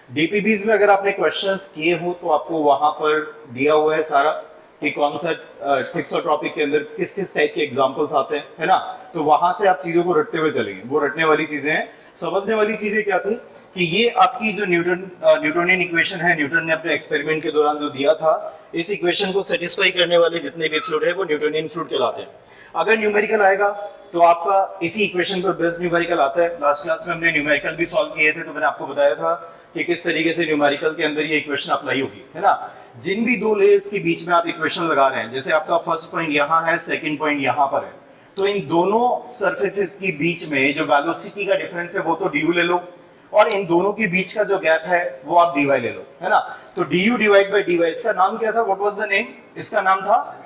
डीपीबीज में अगर आपने क्वेश्चंस किए हो तो आपको वहां पर दिया हुआ है सारा कि कौन सा थिक्सोट्रॉपिक के अंदर किस किस टाइप के एग्जांपल्स आते हैं, है ना। तो वहां से आप चीजों को रटते हुए चलेंगे। वो रटने वाली चीजें हैं। समझने वाली चीजें क्या थी कि ये आपकी जो न्यूटोनियन इक्वेशन है, न्यूटन ने अपने एक्सपेरिमेंट के दौरान जो दिया था, इस इक्वेशन को सेटिस्फाई करने वाले जितने भी फ्लूइड है वो न्यूटोनियन फ्लूइड कहलाते हैं। अगर न्यूमेरिकल आएगा तो आपका इसी इक्वेशन पर बेस्ड न्यूमेरिकल आता है। लास्ट क्लास में हमने न्यूमेरिकल भी सॉल्व किए थे, तो मैंने आपको बताया था कि किस तरीके से न्यूमेरिकल के अंदर ये इक्वेशन अप्लाई होगी, है ना। जिन भी दो लेयर्स के बीच में आप इक्वेशन लगा रहे हैं, जैसे आपका फर्स्ट पॉइंट यहाँ है, सेकंड पॉइंट यहाँ पर है, तो इन दोनों सरफेसेस के बीच में जो वेलोसिटी का डिफरेंस है वो तो du ले लो, और इन दोनों के बीच का जो गैप है वो आप dy ले लो, है ना। तो du डिवाइड बाय dy, इसका नाम क्या था, व्हाट वाज द नेम, इसका नाम था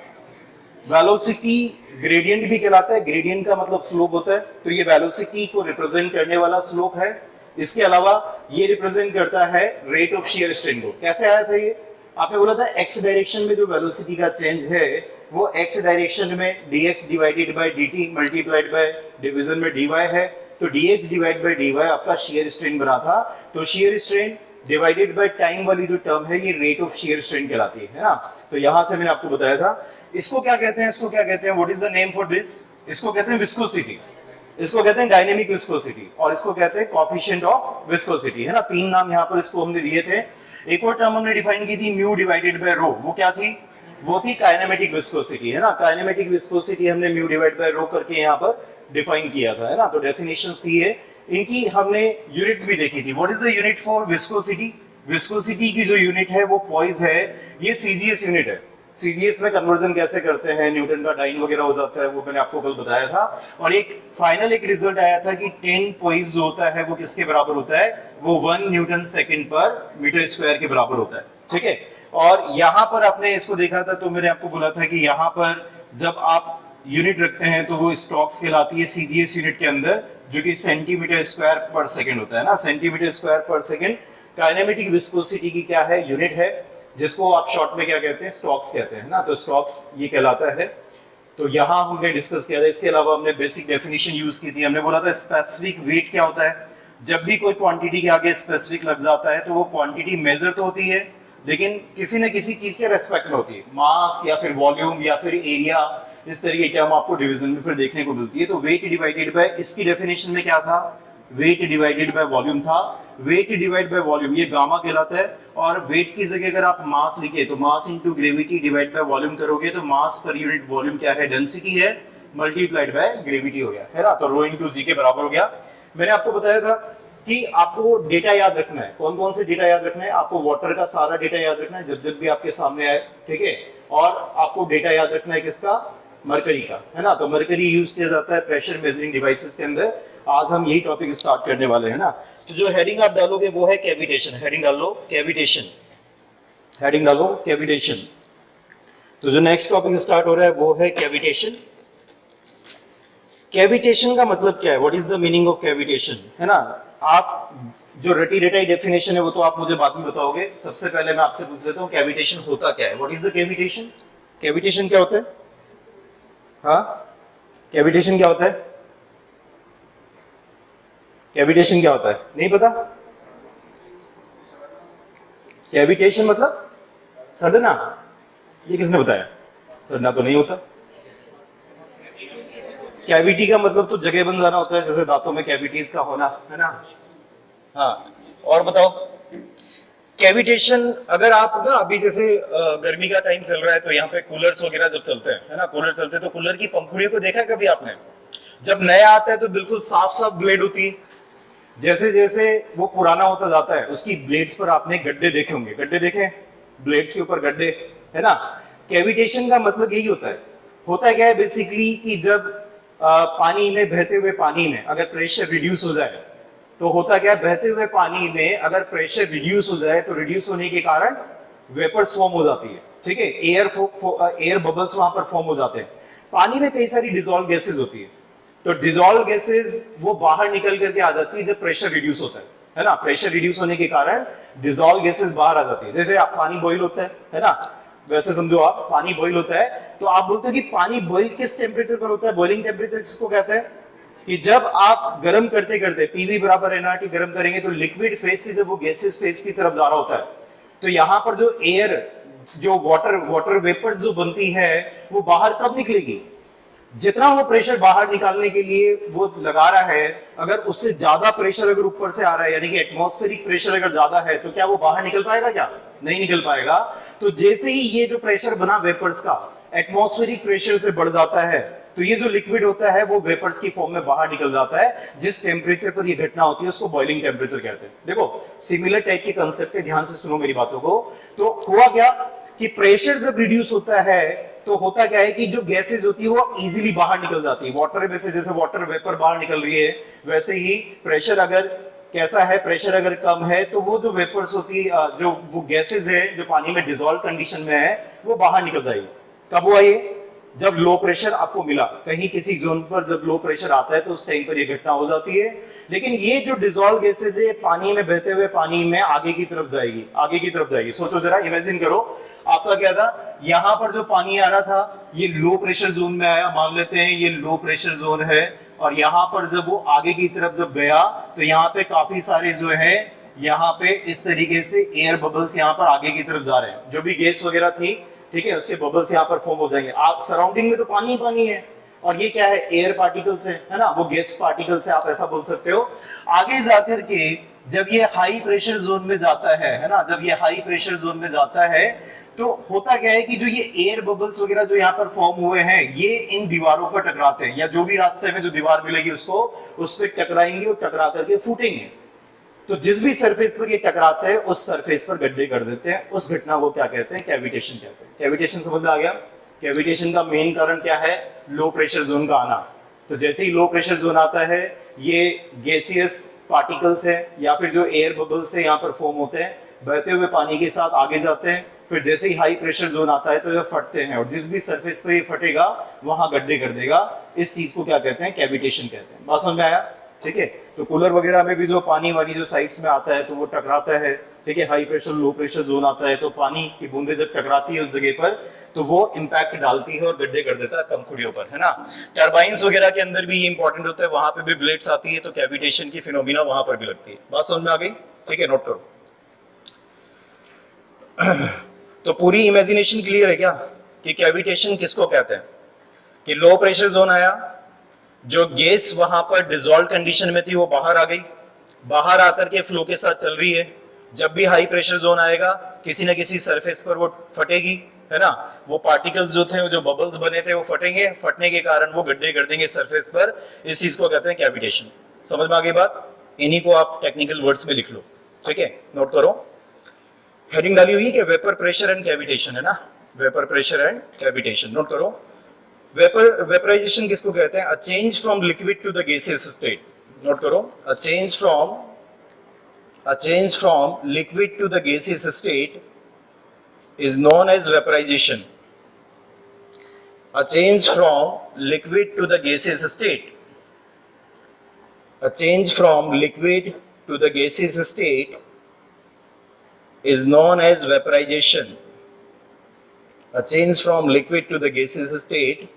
वेलोसिटी ग्रेडियंट भी कहलाता है। ग्रेडियंट का मतलब स्लोप होता है, तो ये वेलोसिटी को रिप्रेजेंट करने वाला स्लोप है। इसके अलावा ये रिप्रेजेंट करता है रेट ऑफ शियर स्ट्रेन को। कैसे आया था ये, आपने बोला था एक्स डायरेक्शन में जो वेलोसिटी का चेंज है वो एक्स डायरेक्शन में dx divided by dt multiplied by division में dy है। तो dx डिवाइड बाय dy आपका शियर स्ट्रेन बना था। तो shear strain divided by time वाली जो टर्म है ये रेट ऑफ शियर स्ट्रेन कहलाती है ना। तो यहां से मैंने आपको बताया था इसको क्या कहते हैं, इसको क्या कहते हैं, what is the name for this, इसको कहते हैं विस्कोसिटी, इसको कहते हैं डायनेमिक विस्कोसिटी, और इसको कहते हैं कोएफिशिएंट ऑफ विस्कोसिटी, है ना। तीन नाम यहाँ पर इसको हमने दिए थे। एक और टर्म हमने डिफाइन की थी म्यू डिवाइडेड बाय रो, वो क्या थी, वो थी काइनेमेटिक विस्कोसिटी, है ना। काइनेमेटिक विस्कोसिटी हमने म्यू डिवाइड बाय रो करके यहाँ पर डिफाइन किया था, है ना। तो डेफिनेशंस थी ये, इनकी हमने यूनिट्स भी देखी थी। What is the unit for viscosity, viscosity की जो यूनिट है वो पॉइस है, ये सीजीएस यूनिट है। सीजीएस में कन्वर्जन कैसे करते हैं, न्यूटन का डाइन वगैरह हो जाता है, वो मैंने आपको कल बताया था। और एक फाइनल एक रिजल्ट आया था कि 10 पॉइस जो होता है वो किसके बराबर होता है, वो 1 न्यूटन सेकंड पर मीटर स्क्वायर के बराबर होता है, ठीक है। और यहाँ पर आपने इसको देखा था, तो मैंने आपको बोला था कि यहाँ पर जब आप यूनिट रखते हैं तो वो स्टॉक्स कहलाती है सीजीएस यूनिट के अंदर, जो कि सेंटीमीटर स्क्वायर पर सेकंड होता है ना। सेंटीमीटर स्क्वायर पर सेकंड काइनेमेटिक विस्कोसिटी की क्या है, यूनिट है, जिसको आप शॉर्ट में क्या कहते हैं, स्टॉक्स कहते हैं ना। तो स्टॉक्स ये कहलाता है। तो यहाँ हमने डिस्कस किया था। इसके अलावा हमने बेसिक डेफिनेशन यूज की थी। हमने बोला था स्पेसिफिक वेट क्या होता है, जब भी कोई क्वांटिटी के आगे स्पेसिफिक लग जाता है तो वो क्वांटिटी मेजर तो होती है लेकिन किसी न किसी चीज के रेस्पेक्ट में होती है, मास या फिर वॉल्यूम या फिर एरिया, इस तरीके की टर्म आपको डिवीजन में फिर देखने को मिलती है। तो वेट डिवाइडेड बाय, इसकी डेफिनेशन में क्या था, वेट डिवाइडेड बाय वॉल्यूम था। वेट डिवाइड बाय वॉल्यूम ये गामा कहलाता है। और वेट की जगह अगर आप मास लिखे तो mass into gravity divide by volume करोगे तो मास पर यूनिट वॉल्यूम क्या है, डेंसिटी है, मल्टीप्लाइड बाय ग्रेविटी हो गया, है ना। तो रो इनटू जी के बराबर हो गया। मैंने आपको बताया था कि आपको डेटा याद रखना है। कौन कौन से डेटा याद रखना है, आपको वाटर का सारा डेटा याद रखना है जब जब भी आपके सामने आए, ठीक है। और आपको डेटा याद रखना है किसका, मरकरी का, है ना। तो मरकरी यूज किया जाता है प्रेशर मेजरिंग डिवाइसेस के अंदर। आज हम यही टॉपिक स्टार्ट करने वाले हैं ना। तो जो हेडिंग आप डालोगे वो है कैविटेशन, हेडिंग डाल लो कैविटेशन, हेडिंग डालो कैविटेशन। तो जो नेक्स्ट टॉपिक स्टार्ट हो रहा है वो है कैविटेशन। कैविटेशन का मतलब क्या है, what is the meaning of cavitation, है ना। आप जो रटी रटाई डेफिनेशन है वो तो आप मुझे बाद में बताओगे। सबसे पहले मैं आपसे पूछ लेता हूँ कैविटेशन होता क्या है, what is the cavitation, cavitation क्या होता है, हाँ कैविटेशन क्या होता है, कैविटेशन क्या होता है, नहीं पता। कैविटेशन मतलब सड़ना, ये किसने बताया, सड़ना तो नहीं होता। कैविटी का मतलब तो जगह बन जाना होता है, जैसे दांतों में कैविटीज का होना, है ना। हाँ, और बताओ कैविटेशन। अगर आप ना अभी जैसे गर्मी का टाइम चल रहा है तो यहाँ पे कूलर्स वगैरह जब चलते हैं, है ना, कूलर चलते हैं तो कूलर की पंखुड़ियों को देखा है कभी आपने, जब नया आता है तो बिल्कुल साफ साफ ब्लेड होती है। जैसे जैसे वो पुराना होता जाता है उसकी ब्लेड्स पर आपने गड्ढे देखे होंगे, गड्ढे देखे, ब्लेड्स के ऊपर गड्ढे, है ना। कैविटेशन का मतलब यही होता है। होता क्या है बेसिकली कि जब पानी में, बहते हुए पानी में अगर प्रेशर रिड्यूस हो जाए तो होता क्या है, बहते हुए पानी में अगर प्रेशर रिड्यूस हो जाए तो रिड्यूस होने के कारण वेपर्स फॉर्म हो जाती है, ठीक है। एयर बबल्स वहां पर फॉर्म हो जाते हैं। पानी में कई सारी डिसॉल्व गैसेज होती है, तो डिसॉल्व गैसेज वो बाहर निकल करके आ जाती है जब प्रेशर रिड्यूस होता है ना। प्रेशर रिड्यूस होने के कारण डिसॉल्व गैसेज बाहर आ जाती है। जैसे आप पानी बॉईल होता है ना, वैसे समझो आप पानी बॉईल होता है तो आप बोलते हो कि पानी बॉईल किस टेम्परेचर पर होता है, बॉइलिंग टेम्परेचर किसको कहते हैं, कि जब आप गर्म करते करते पीवी बराबर एनआरटी गर्म करेंगे तो लिक्विड फेज से जब वो गैसेस फेज की तरफ जा रहा होता है तो यहां पर जो एयर जो वाटर वेपर्स जो बनती है वो बाहर कब निकलेगी, जितना वो प्रेशर बाहर निकालने के लिए वो लगा रहा है, अगर उससे ज्यादा प्रेशर अगर ऊपर से आ रहा है यानी कि एटमॉस्फेरिक प्रेशर अगर ज्यादा है तो क्या वो बाहर निकल पाएगा, क्या नहीं निकल पाएगा। तो जैसे ही ये जो प्रेशर बना वेपर्स का एटमॉस्फेरिक प्रेशर से बढ़ जाता है तो ये जो लिक्विड होता है वो वेपर्स की फॉर्म में बाहर निकल जाता है। जिस टेम्परेचर पर ये घटना होती है उसको बॉइलिंग टेम्परेचर कहते हैं। देखो सिमिलर टाइप के कंसेप्ट है, ध्यान से सुनो मेरी बातों को। तो हुआ क्या कि प्रेशर जब रिड्यूस होता है तो होता क्या है कि जो गैसेस होती है वो इजीली बाहर निकल जाती है। वाटर में से जैसे वाटर वेपर बाहर निकल रही है वैसे ही प्रेशर अगर कैसा है, प्रेशर अगर कम है तो वो जो वेपर्स होती है जो वो गैसेस है जो पानी में डिसॉल्व कंडीशन में है वो बाहर निकल जाएगी। कब हुआ ये, जब लो प्रेशर आपको मिला कहीं किसी जोन पर, जब लो प्रेशर आता है तो उस टाइम पर ये घटना हो जाती है। लेकिन ये जो डिसॉल्व गैसेस है पानी में बहते हुए पानी में आगे की तरफ जाएगी, आगे की तरफ जाएगी। सोचो जरा, इमेजिन करो आपका क्या था, यहां पर जो पानी आ रहा था ये लो प्रेशर जोन में आया, मान लेते हैं ये लो प्रेशर जोन है, और यहां पर जब वो आगे की तरफ जब गया तो यहाँ पे काफी सारे जो है यहाँ पे इस तरीके से एयर बबल्स यहाँ पर आगे की तरफ जा रहे हैं। जो भी गैस वगैरह थी ठीक है उसके बबल्स यहाँ पर फॉर्म हो जाएंगे। आप सराउंडिंग में तो पानी ही पानी है और ये क्या है, एयर पार्टिकल्स है ना, वो गैस पार्टिकल्स है, आप ऐसा बोल सकते हो। आगे जाकर के जब ये हाई प्रेशर जोन में जाता है ना, जब ये हाई प्रेशर जोन में जाता है तो होता क्या है कि जो ये एयर बबल्स वगैरह जो यहाँ पर फॉर्म हुए हैं ये इन दीवारों पर टकराते हैं, या जो भी रास्ते में जो दीवार मिलेगी उसको उस पर टकराएंगे और टकरा करके फूटेंगे। तो जिस भी सरफेस पर ये टकराते हैं उस सरफेस पर गड्ढे कर देते हैं। उस घटना को क्या कहते हैं, कैविटेशन कहते हैं। कैविटेशन समझ में आ गया। कैविटेशन का मेन कारण क्या है, लो प्रेशर जोन का आना। तो जैसे ही लो प्रेशर जोन आता है ये गैसियस पार्टिकल्स है या फिर जो एयर बबल्स है यहाँ पर फॉर्म होते हैं, बहते हुए पानी के साथ आगे जाते हैं, फिर जैसे ही हाई प्रेशर जोन आता है तो ये फटते हैं और जिस भी सरफेस पर ये फटेगा वहां गड्ढे कर देगा। इस चीज को क्या कहते हैं, कैविटेशन कहते हैं। बात समझ में आया, ठीक है। तो कूलर वगैरह में भी जो पानी वानी जो साइड्स में आता है तो वो टकराता है, ठीक है। High pressure low pressure zone आता है तो पानी की बूंदे जब टकराती है उस जगह पर तो वो इंपैक्ट डालती है और गड्ढे कर देता है पंखुड़ियों पर, है ना। टर्बाइंस वगैरह के अंदर भी ये इंपॉर्टेंट होता है, वहां पे भी ब्लेड्स आती है तो कैविटेशन की फिनोमिना वहां पर भी लगती है। बात समझ में आ गई, ठीक है, नोट करो। तो पूरी इमेजिनेशन क्लियर है क्या कि कैविटेशन किसको कहते हैं। कि लो प्रेशर जोन आया, जो गैस वहां पर डिसॉल्व कंडीशन में थी वो बाहर आ गई, बाहर आकर के फ्लो के साथ चल रही है। जब भी हाई प्रेशर जोन आएगा किसी न किसी सरफेस पर वो फटेगी, है ना। वो पार्टिकल्स जो थे, जो बबल्स बने थे वो फटेंगे, फटने के कारण वो गड्ढे कर देंगे सरफेस पर। इस चीज को कहते हैं कैविटेशन। समझ में आ गई बात, इन्हीं को आप टेक्निकल वर्ड्स में लिख लो, ठीक है, नोट करो। हेडिंग डाली हुई है कि वेपर प्रेशर एंड कैविटेशन, है ना, vapour pressure and cavitation, note करो। वेपराइजेशन किसको कहते हैं, a change from liquid to the gaseous state. Note करो, a change from liquid to the gaseous state is known as vaporization. A change from liquid to the gaseous state. A change from liquid to the gaseous state is known as vaporization. A change from liquid to the gaseous state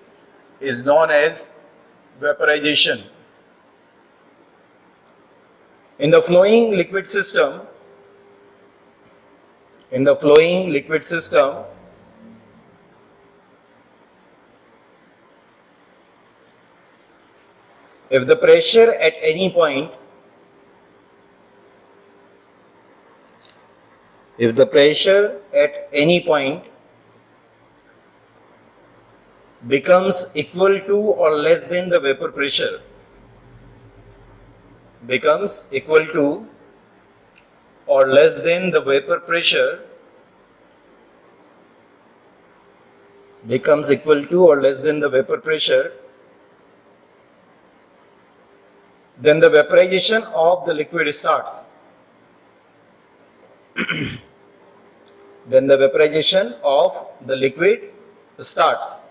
is known as vaporization. In the flowing liquid system, if the pressure at any point becomes equal to or less than the vapor pressure, becomes equal to or less than the vapor pressure, becomes equal to or less than the vapor pressure, then the vaporization of the liquid starts. Then the vaporization of the liquid starts.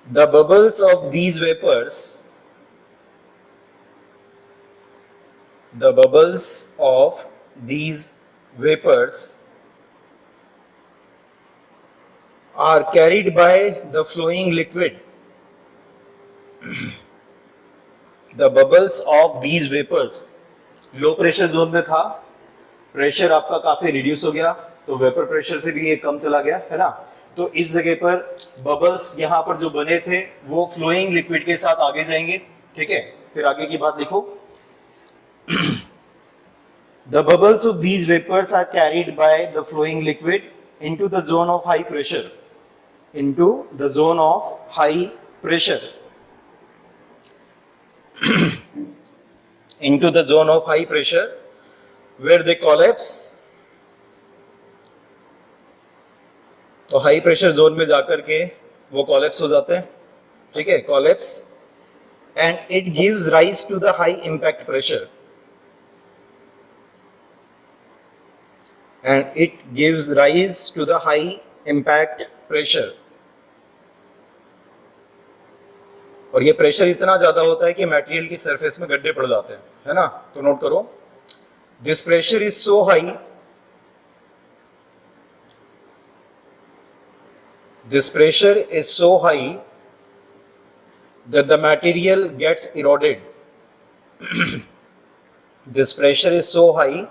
The bubbles of these vapors, the bubbles of these vapors are carried by the flowing liquid the bubbles of these vapours, low pressure zone में था, pressure आपका काफी reduce हो गया, तो vapour pressure से भी ये कम चला गया, है ना। तो इस जगह पर बबल्स यहाँ पर जो बने थे वो फ्लोइंग लिक्विड के साथ आगे जाएंगे, ठीक है। फिर आगे की बात लिखो। The bubbles of these vapors are carried by the flowing liquid into the zone of high pressure, into the zone of high pressure, into the zone of high pressure where they collapse. तो high pressure zone में जाकर के वो collapse हो जाते हैं, ठीक है, collapse, and it gives rise to the high impact pressure, and it gives rise to the high impact pressure. और ये प्रेशर इतना ज्यादा होता है कि मटेरियल की सरफेस में गड्ढे पड़ जाते हैं, है ना। तो नोट करो, this pressure is so high, this pressure is so high that the material gets eroded. This pressure is so high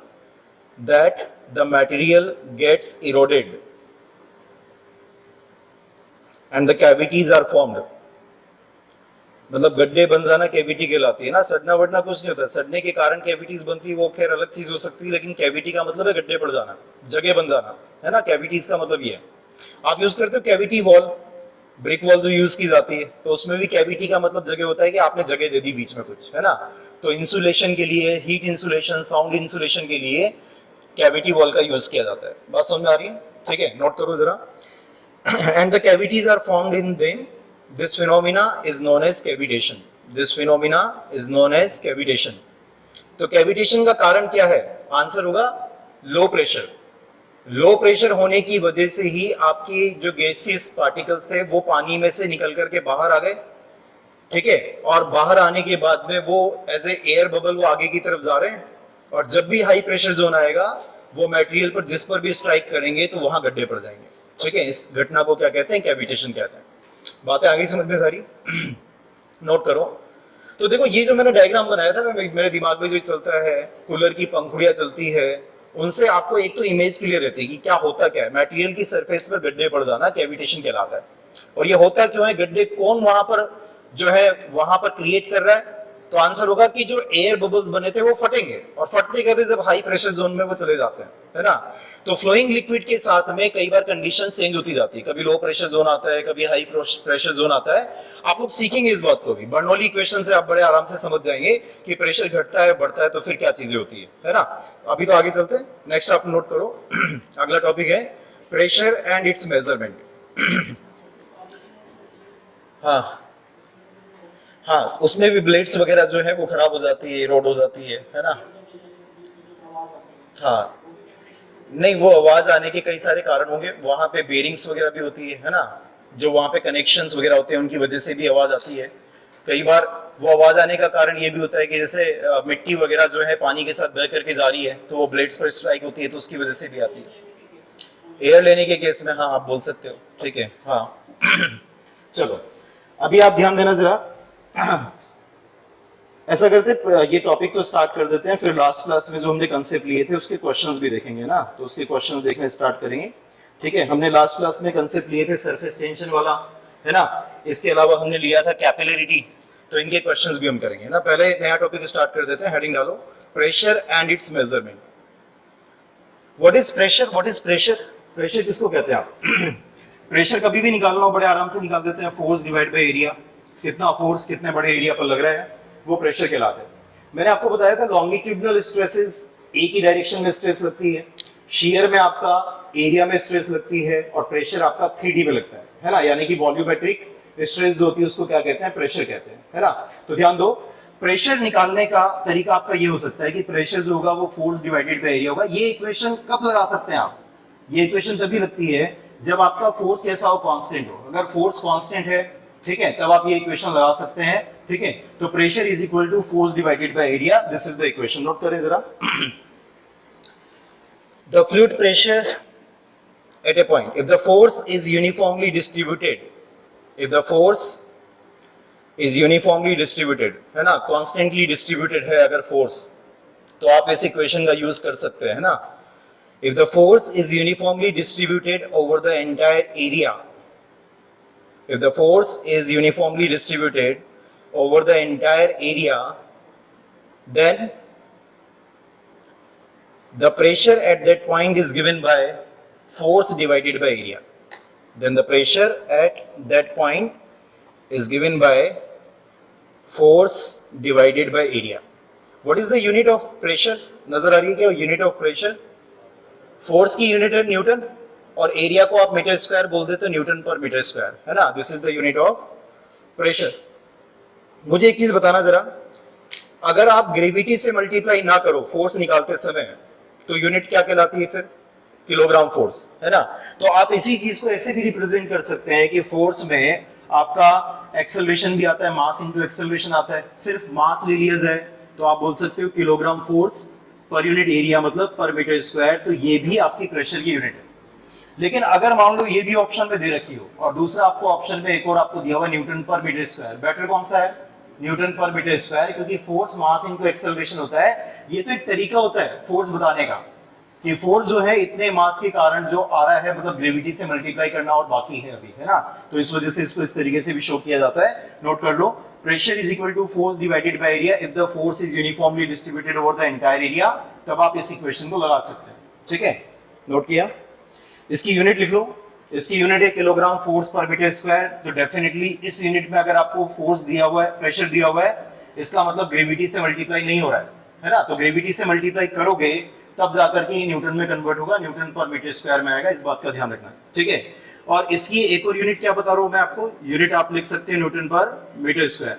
that the material gets eroded and the cavities are formed. मतलब गड्ढे बन जाना cavity कहलाती है ना, सड़ना वड़ना कुछ नहीं होता। सड़ने के कारण कैविटीज बनती है वो खैर अलग चीज हो सकती है, लेकिन कैविटी का मतलब है गड्ढे पड़ जाना, जगह बन जाना, है ना। कैविटीज का मतलब ये है। आप यूज करते हो कैविटी वॉल, ब्रिक वॉल जो यूज की जाती है, तो उसमें भी कैविटी का मतलब जगह होता है कि आपने जगह दे दी बीच में कुछ, है ना। तो इंसुलेशन के लिए, हीट इंसुलेशन, साउंड इंसुलेशन के लिए कैविटी वॉल का यूज किया जाता है। बात समझ में आ रही है, ठीक है, नोट करो जरा। And the cavities are formed in them, this phenomena is known as cavitation, this phenomena is known as cavitation. तो कैविटेशन का कारण क्या है? आंसर होगा लो प्रेशर। लो प्रेशर होने की वजह से ही आपकी जो गैसियस पार्टिकल्स थे वो पानी में से निकल करके बाहर आ गए, ठीक है, और बाहर आने के बाद में वो एज ए एयर बबल वो आगे की तरफ जा रहे हैं, और जब भी हाई प्रेशर जोन आएगा वो मटेरियल पर जिस पर भी स्ट्राइक करेंगे तो वहां गड्ढे पड़ जाएंगे, ठीक है। इस घटना को क्या कहते हैं? कैविटेशन कहते हैं। बातें आगे समझ में सारी नोट करो। तो देखो ये जो मैंने डायग्राम बनाया था, मेरे दिमाग में जो चलता है, कूलर की पंखुड़ियां चलती है, उनसे आपको एक तो इमेज क्लियर रहती है कि क्या होता क्या है। मटेरियल की सरफेस पर गड्ढे पड़ जाना कैविटेशन कहलाता है। और ये होता क्यों है? गड्ढे कौन वहां पर जो है वहां पर क्रिएट कर रहा है? तो आंसर होगा कि जो एयर बबल्स बने थे वो फटेंगे, और फटते कभी जब हाई प्रेशर जोन में वो चले जाते हैं, है ना। तो फ्लोइंग लिक्विड के साथ में कई बार कंडीशन चेंज होती जाती है, कभी लो प्रेशर जोन आता है, कभी हाई प्रेशर जोन आता है। आप लोग सीखेंगे इस बात को भी, बर्नौली इक्वेशन से आप बड़े आराम से समझ जाएंगे कि प्रेशर घटता है बढ़ता है तो फिर क्या चीजें होती है ना। अभी तो आगे चलते हैं, नेक्स्ट आप नोट करो। अगला टॉपिक है प्रेशर एंड इट्स मेजरमेंट। हाँ, उसमें भी ब्लेड्स वगैरह जो है वो खराब हो जाती है, रोड हो जाती है ना। हाँ, नहीं, वो आवाज आने के कई सारे कारण होंगे, वहां पे बेरिंग्स वगैरह भी होती है ना, जो वहां पे कनेक्शंस वगैरह होते हैं उनकी वजह से भी आवाज आती है। कई बार वो आवाज आने का कारण ये भी होता है कि जैसे मिट्टी वगैरह जो है पानी के साथ बह करके जा रही है तो वो ब्लेड्स पर स्ट्राइक होती है, तो उसकी वजह से भी आती है। एयर लेने के केस में हाँ आप बोल सकते हो, ठीक है। हाँ चलो अभी आप ध्यान देना जरा। ऐसा करते ये टॉपिक तो स्टार्ट कर देते हैं, फिर लास्ट क्लास में जो हमने कंसेप्ट लिए थे उसके क्वेश्चंस भी देखेंगे ना, तो उसके क्वेश्चंस देखने स्टार्ट करेंगे, ठीक है। हमने लास्ट क्लास में कंसेप्ट लिए थे सरफेस टेंशन वाला, है ना। इसके अलावा हमने लिया था कैपिलरिटी, तो इनके क्वेश्चंस भी हम करेंगे ना। पहले नया टॉपिक स्टार्ट कर देते हैं, हेडिंग डालो pressure and it's measurement. What is pressure? What is pressure? Pressure किसको कहते हैं आप? प्रेशर कभी भी निकालना हो बड़े आराम से निकाल देते हैं, फोर्स डिवाइड बाय एरिया। कितना फोर्स कितने बड़े एरिया पर लग रहा है वो प्रेशर कहलाता है। मैंने आपको बताया था लॉन्गिट्यूडिनल स्ट्रेसेस एक ही डायरेक्शन में स्ट्रेस लगती है, शियर में आपका एरिया में स्ट्रेस लगती है, और प्रेशर आपका 3D में लगता है ना। यानी कि वॉल्यूमेट्रिक स्ट्रेस जो होती है उसको क्या कहते हैं? प्रेशर कहते हैं, है ना। तो ध्यान दो, प्रेशर निकालने का तरीका आपका ये हो सकता है कि प्रेशर जो होगा वो फोर्स डिवाइडेड बाय एरिया होगा। ये इक्वेशन कब लगा सकते हैं आप? ये इक्वेशन तभी लगती है जब आपका फोर्स कैसा हो? कांस्टेंट हो। अगर फोर्स कांस्टेंट है, ठीक है, तब आप ये इक्वेशन लगा सकते हैं, ठीक है। तो pressure is equal to force divided by area, this is the equation. Note करें जरा। The fluid pressure at a point, if the force is uniformly distributed, if the force is uniformly distributed, है ना, constantly distributed है अगर force, तो आप इस equation का यूज कर सकते हैं, है ना। If the force is uniformly distributed over the entire area, if the force is uniformly distributed over the entire area, then the pressure at that point is given by force divided by area. Then the pressure at that point is given by force divided by area. What is the unit of pressure? नजर आ रही है क्या unit of pressure? Force की unit है Newton, और area को आप metre square बोल देते हो, न्यूटन पर मीटर स्क्वायर, है ना। This is the unit of pressure. मुझे एक चीज बताना जरा, अगर आप ग्रेविटी से मल्टीप्लाई ना करो फोर्स निकालते समय, तो यूनिट क्या कहलाती है फिर? किलोग्राम फोर्स, है ना। तो आप इसी चीज को ऐसे भी रिप्रेजेंट कर सकते हैं कि फोर्स में आपका एक्सेलरेशन भी आता है, मास इनटू एक्सेलरेशन आता है। सिर्फ मास ले लिया जाए तो आप बोल सकते हो kilogram force per unit area, मतलब पर मीटर स्क्वायर, तो ये भी आपकी प्रेशर की यूनिट है। लेकिन अगर मान लो ये भी ऑप्शन में दे रखी हो और दूसरा आपको ऑप्शन में एक और आपको दिया हुआ Newton per metre square, better कौन सा है? न्यूटन पर मीटर स्क्वायर, क्योंकि फोर्स मास इनटू एक्सेलरेशन होता है। ये तो एक तरीका होता है फोर्स बताने का कि फोर्स जो है इतने मास के कारण जो आ रहा है, मतलब ग्रेविटी से मल्टीप्लाई करना और बाकी है अभी, है ना। तो इस वजह से इसको इस तरीके से भी शो किया जाता है। नोट कर लो, pressure is equal to force divided by area if the force is uniformly distributed over the entire area. तब आप इस इक्वेशन को लगा सकते हैं, ठीक है। नोट किया? इसकी यूनिट लिख लो, इसकी यूनिट है किलोग्राम फोर्स पर मीटर स्क्वायर। तो डेफिनेटली इस यूनिट में अगर आपको फोर्स दिया हुआ है, प्रेशर दिया हुआ है, इसका मतलब ग्रेविटी से मल्टीप्लाई नहीं हो रहा है ना। तो ग्रेविटी से मल्टीप्लाई करोगे तब जाकर के न्यूटन में कन्वर्ट होगा, न्यूटन पर मीटर स्क्वायर में आएगा, इस बात का ध्यान रखना, ठीक है। और इसकी एक और यूनिट क्या बता रहा हूं मैं आपको, यूनिट आप लिख सकते हैं Newton per metre square.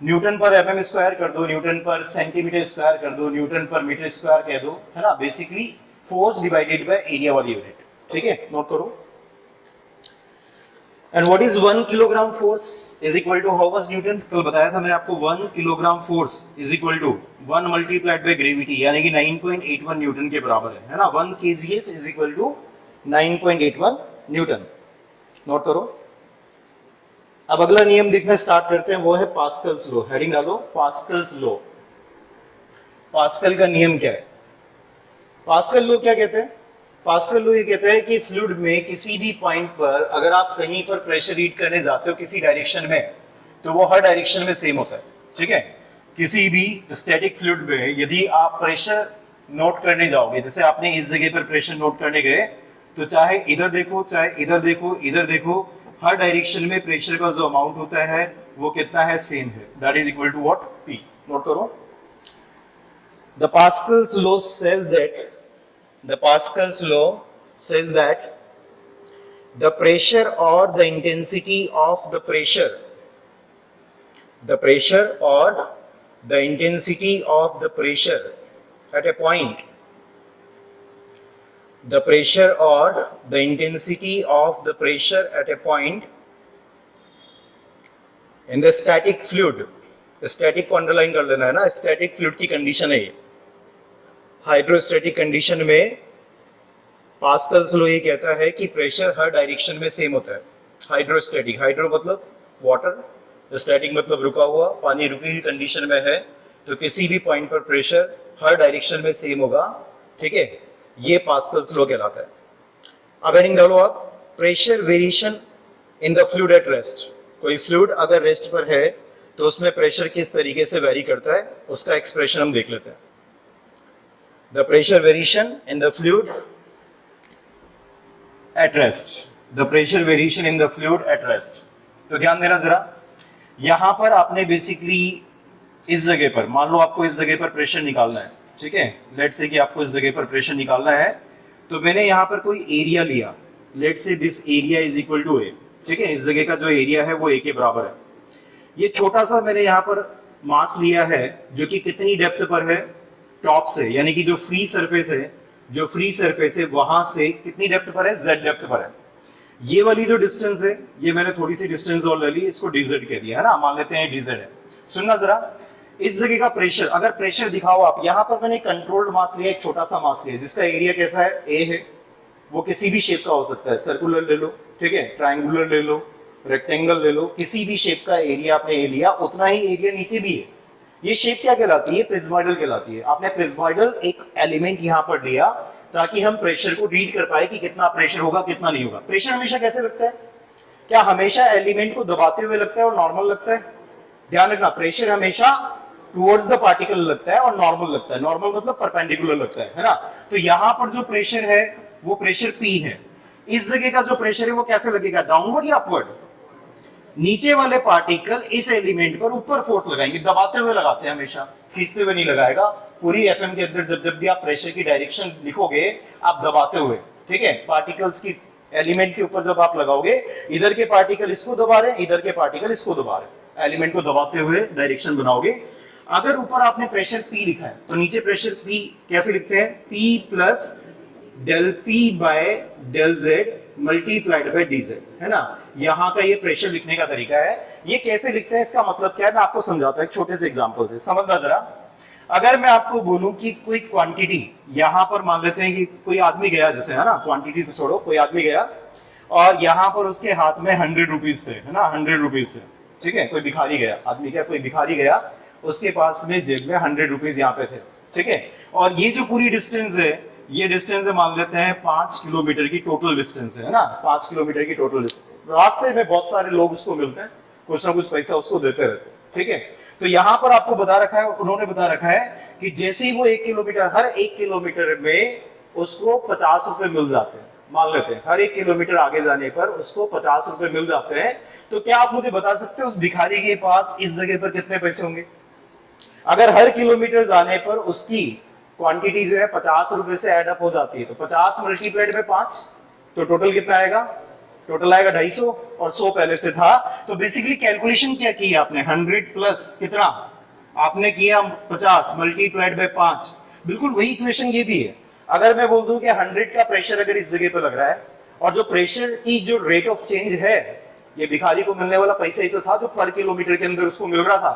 Newton पर एमएम स्क्वायर कर दो, न्यूटन पर सेंटीमीटर स्क्वायर कर दो, न्यूटन पर मीटर स्क्वायर कह दो, है ना। Basically force divided by area वाली यूनिट, ठीक है। नोट करो। And what is 1 kilogram force is equal to how much newton? कल बताया था मैंने आपको 1 kilogram force is equal to 1 multiplied by gravity, यानी कि 9.81 न्यूटन के बराबर है ना। 1 kgf is equal to 9.81 newton. Note करो। अब अगला नियम देखना स्टार्ट करते हैं, वो है पास्कल्स लॉ। हेडिंग डालो, पास्कल्स लॉ। पास्कल का नियम क्या है? पास्कल लॉ क्या कहते हैं? पास्कल लॉ ये कहता है कि फ्लूइड में किसी भी पॉइंट पर अगर आप कहीं पर प्रेशर रीड करने जाते हो किसी डायरेक्शन में, तो वो हर डायरेक्शन में सेम होता है, ठीक है। किसी भी स्टैटिक फ्लूइड में यदि आप प्रेशर नोट करने जाओगे, जैसे आपने इस जगह पर प्रेशर नोट करने गए, तो चाहे इधर देखो, चाहे इधर देखो, इधर देखो, हर डायरेक्शन में प्रेशर का जो अमाउंट होता है वो कितना है? सेम है। That is equal to what? P। Note करो। The Pascal's law says that the Pascal's law says that the pressure or the intensity of the pressure, the pressure or the intensity of the pressure at a point, the pressure or the intensity of the pressure at a point in the static fluid, static को underline कर लेना है ना, static fluid की condition है ये। Hydrostatic condition में Pascal's law ये कहता है कि प्रेशर हर डायरेक्शन में सेम होता है। हाइड्रोस्टैटिक, हाइड्रो मतलब वाटर, स्टैटिक मतलब रुका हुआ, पानी रुकी हुई कंडीशन में है, तो किसी भी पॉइंट पर प्रेशर हर डायरेक्शन में सेम होगा, ठीक है। ये पास्कल्स लॉ कहलाता है। अब हेडिंग डालो आप, pressure variation in the fluid at rest. कोई फ्लूइड अगर रेस्ट पर है तो उसमें प्रेशर किस तरीके से वेरी करता है, उसका एक्सप्रेशन हम देख लेते हैं। The pressure variation in the fluid at rest, the pressure variation in the fluid at rest। तो ध्यान देना जरा, यहां पर आपने बेसिकली इस जगह पर, मान लो आपको इस जगह पर प्रेशर निकालना है, ठीक है। लेट्स से कि आपको इस जगह पर प्रेशर निकालना है, तो मैंने यहां पर कोई एरिया लिया, let's say this area is equal to A, ठीक है। इस जगह का जो एरिया है वो ए के बराबर है। ये छोटा सा मैंने यहाँ पर मास लिया है जो कि कितनी डेप्थ पर है? टॉप से, यानी कि जो फ्री सरफेस है, जो फ्री सरफेस है वहां से कितनी डेप्थ पर है? Z डेप्थ पर है। ये वाली जो डिस्टेंस है, ये मैंने थोड़ी सी डिस्टेंस और ले ली, इसको dz कह दिया, है ना। मान लेते हैं dz है। सुनना जरा, इस जगह का प्रेशर, अगर प्रेशर दिखाओ आप, यहाँ पर मैंने कंट्रोल्ड मास लिया, एक छोटा सा मास लिया जिसका एरिया कैसा है? A है। वो किसी भी शेप का हो सकता है, सर्कुलर ले लो, ठीक है, ट्रायंगुलर ले लो, रेक्टेंगल ले लो, किसी भी शेप का एरिया आपने ए लिया, उतना ही एरिया नीचे भी है। ये शेप क्या कहलाती है? प्रिज्मोइडल कहलाती है। आपने प्रिज्मोइडल एक एलिमेंट यहाँ पर लिया ताकि हम प्रेशर को रीड कर पाए कि कितना प्रेशर होगा कितना नहीं होगा। प्रेशर हमेशा कैसे लगता है? क्या हमेशा एलिमेंट को दबाते हुए लगता है और नॉर्मल लगता है? ध्यान रखना, प्रेशर हमेशा टुवर्ड्स द पार्टिकल लगता है और नॉर्मल लगता है। नॉर्मल मतलब परपेंडिकुलर लगता है ना? तो यहाँ पर जो प्रेशर है वो प्रेशर P है। इस जगह का जो प्रेशर है वो कैसे लगेगा? डाउनवर्ड या अपवर्ड? नीचे वाले पार्टिकल इस एलिमेंट पर ऊपर फोर्स लगाएंगे, दबाते हुए लगाते हैं हमेशा, खींचते हुए नहीं लगाएगा। पूरी एफएम के अंदर जब जब भी आप प्रेशर की डायरेक्शन लिखोगे आप दबाते हुए, ठीक है, पार्टिकल्स की एलिमेंट के ऊपर जब आप लगाओगे, इधर के पार्टिकल इसको दबा रहे हैं, इधर के पार्टिकल इसको दबा रहे हैं, एलिमेंट को दबाते हुए डायरेक्शन बनाओगे। अगर ऊपर आपने प्रेशर P लिखा है तो नीचे प्रेशर P कैसे लिखते हैं? P plus del P by del Z multiplied by dz, है ना? यहाँ का ये प्रेशर लिखने का तरीका है। ये कैसे लिखते हैं, इसका मतलब क्या है, मैं आपको समझाता हूँ एक छोटे से एग्जांपल से, समझना जरा। अगर मैं आपको बोलूं कि कोई क्वांटिटी यहाँ पर, मान लेते हैं कि कोई आदमी गया, जैसे, है ना, क्वांटिटी तो छोड़ो, कोई आदमी गया और यहाँ पर उसके हाथ में 100 रुपीज थे, है ना, 100 रुपीज थे, ठीक है। कोई भिखारी गया, आदमी क्या, कोई भिखारी गया, उसके पास में जेब में 100 रुपीज यहाँ पे थे, ठीक है। और ये जो पूरी डिस्टेंस है, ये डिस्टेंस है, मान लेते हैं 5 किलोमीटर की टोटल डिस्टेंस है ना, 5 किलोमीटर की टोटल डिस्टेंस। रास्ते में बहुत सारे लोग उसको मिलते हैं, कुछ ना कुछ पैसा उसको देते रहते हैं, ठीक है। तो यहाँ पर आपको बता रखा है, उन्होंने बता रखा है कि जैसे ही वो 1 किलोमीटर, हर 1 किलोमीटर में उसको 50 रुपए मिल जाते हैं, मान लेते हैं हर 1 किलोमीटर आगे जाने पर उसको 50 रुपए मिल जाते हैं। तो क्या आप मुझे बता सकते हैं उस भिखारी के पास इस जगह पर कितने पैसे होंगे? अगर हर किलोमीटर जाने पर उसकी क्वांटिटी जो है 50 रुपए से ऐड अप हो जाती है, तो 50 मल्टीप्लाइड बाय 5, तो टोटल कितना आएगा? टोटल आएगा 250, और 100 पहले से था। तो बेसिकली कैलकुलेशन क्या की आपने? 100 प्लस कितना आपने किया? 50 मल्टीप्लाइड बाय 5। बिल्कुल वही इक्वेशन ये भी है। अगर मैं बोल दूं कि 100 का प्रेशर अगर इस जगह पर लग रहा है, और जो प्रेशर की जो रेट ऑफ चेंज है, ये भिखारी को मिलने वाला पैसा ही तो था जो पर किलोमीटर के अंदर उसको मिल रहा था,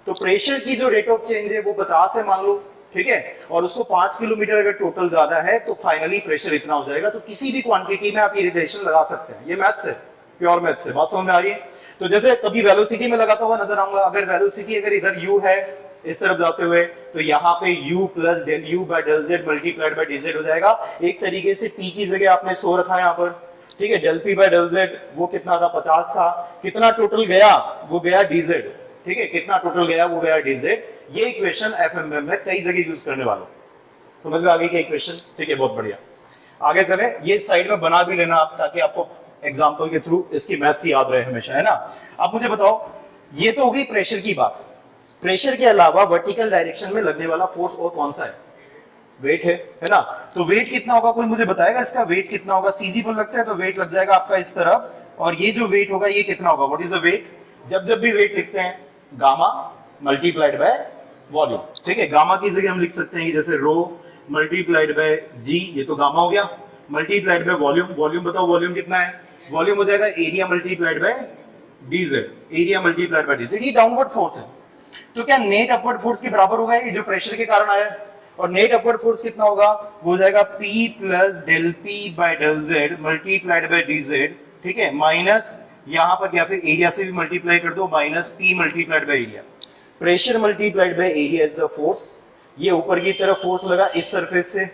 तो प्रेशर की जो रेट ऑफ चेंज है वो 50 है मान लो, ठीक है, और उसको 5 किलोमीटर अगर टोटल ज्यादा है तो फाइनली प्रेशर इतना हो जाएगा। तो किसी भी क्वांटिटी में आप ये रिलेशन लगा सकते हैं, ये मैथ्स है, प्योर मैथ्स है। बात समझ में आ रही है? तो जैसे कभी वेलोसिटी में लगाता हुआ नजर आऊंगा, अगर वेलोसिटी अगर इधर u है इस तरफ जाते हुए, तो यहाँ पे u plus del u by del z multiplied by dz हो जाएगा। एक तरीके से p की जगह आपने 100 रखा है यहाँ पर, ठीक है, del p by del z वो कितना था? 50 था। कितना टोटल गया? वो गया dz, ठीक है, कितना टोटल गया? वो गया dz। ये इक्वेशन एफएमएम में कई जगह यूज करने वालों, समझ में आ गई क्या इक्वेशन? ठीक है, बहुत बढ़िया। आगे चले, ये साइड में बना भी लेना आप, ताकि आपको एग्जांपल के थ्रू इसकी मैथ्स याद रहे हमेशा, है ना। अब मुझे बताओ, ये तो हो गई प्रेशर की बात। प्रेशर के अलावा वर्टिकल डायरेक्शन में लगने वाला फोर्स और कौन सा है? वेट है ना। तो वेट कितना होगा, कोई मुझे बताएगा इसका वेट कितना होगा? सीजी पर लगता है तो वेट लग जाएगा आपका इस तरफ, और ये जो वेट होगा ये कितना होगा? What is the weight? जब भी वेट लिखते हैं, गामा मल्टीप्लाइड बाय वॉल्यूम, ठीक है। गामा की जगह हम लिख सकते हैं कि जैसे रो मल्टीप्लाइड बाय जी, ये तो गामा हो गया, मल्टीप्लाइड बाय वॉल्यूम। वॉल्यूम बताओ, वॉल्यूम कितना है? वॉल्यूम हो जाएगा area multiplied by DZ, area multiplied by DZ. ये डाउनवर्ड फोर्स है, तो क्या नेट अपवर्ड फोर्स के बराबर होगा ये जो प्रेशर के कारण आया है? और नेट अपवर्ड फोर्स कितना होगा? वो हो जाएगा P plus del P by del Z multiplied by dz, ठीक है, माइनस यहाँ पर, या फिर एरिया से भी मल्टीप्लाई कर दो, minus P multiplied by area. Pressure multiplied by area is the force. ये ऊपर की तरफ फोर्स लगा इस सरफेस से,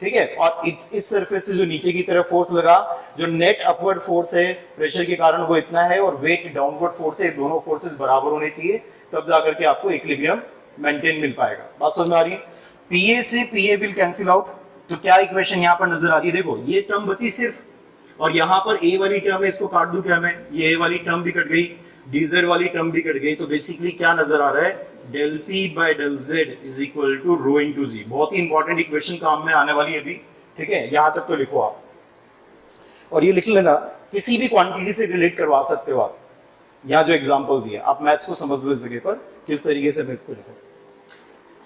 ठीक है, और इस सरफेस से जो नीचे की तरफ फोर्स लगा, जो नेट अपवर्ड फोर्स है प्रेशर के कारण वो इतना है, और वेट डाउनवर्ड फोर्स है, दोनों फोर्सेस बराबर होने चाहिए, तब जाकर के आपको इक्विलिब्रियम मेंटेन मिल पाएगा। बात समझ में आ रही है? PA से PA विल कैंसिल आउट, तो क्या इक्वेशन यहाँ पर नजर आ रही है? देखो ये टर्म बची सिर्फ, और यहाँ पर A वाली टर्म है, इसको काट दूं क्या मैं? ये A वाली टर्म भी कट गई, dz वाली टर्म भी कट गई, तो बेसिकली क्या नजर आ रहा है? Del P by del Z is equal to rho into G। बहुत ही इंपॉर्टेंट इक्वेशन काम में आने वाली है अभी, ठीक है, यहाँ तक तो लिखो आप, और ये लिख लेना, किसी भी क्वांटिटी से रिलेट करवा सकते हो आप। यहाँ जो एग्जांपल दिया, आप मैथ्स को समझ लो इस जगह पर किस तरीके से मैथ्स को लिखो।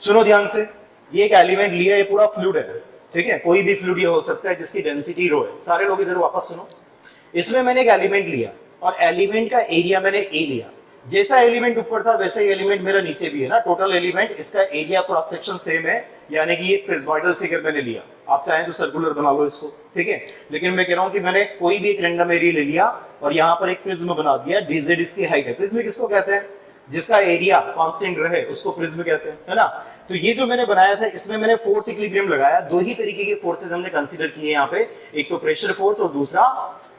सुनो ध्यान से, ये एक एलिमेंट लिया, ये पूरा फ्लूइड है, ठीक है, कोई भी फ्लूइड ये हो सकता है जिसकी डेंसिटी रो है। सारे लोग इधर वापस सुनो, इसमें मैंने एक एलिमेंट लिया और एलिमेंट का एरिया मैंने ए लिया। जैसा एलिमेंट ऊपर था वैसा ही एलिमेंट मेरा नीचे भी है ना, टोटल एलिमेंट, इसका एरिया क्रॉस सेक्शन सेम है, यानी कि ये प्रिज्मोइडल फिगर मैंने लिया। आप चाहें तो सर्कुलर बना लो इसको, ठीक है। लेकिन मैं कह रहा हूं कि मैंने कोई भी एक रैंडम एरिया ले लिया और यहाँ पर एक प्रिज्म बना दिया, dz इसकी हाइट है। प्रिज्म किसको कहते हैं? जिसका एरिया कांस्टेंट रहे उसको प्रिज्म कहते हैं, है ना। तो ये जो मैंने बनाया था इसमें मैंने फोर्स इक्विलिब्रियम लगाया। दो ही तरीके के फोर्सेस हमने कंसीडर किए यहाँ पे, एक तो प्रेशर फोर्स और दूसरा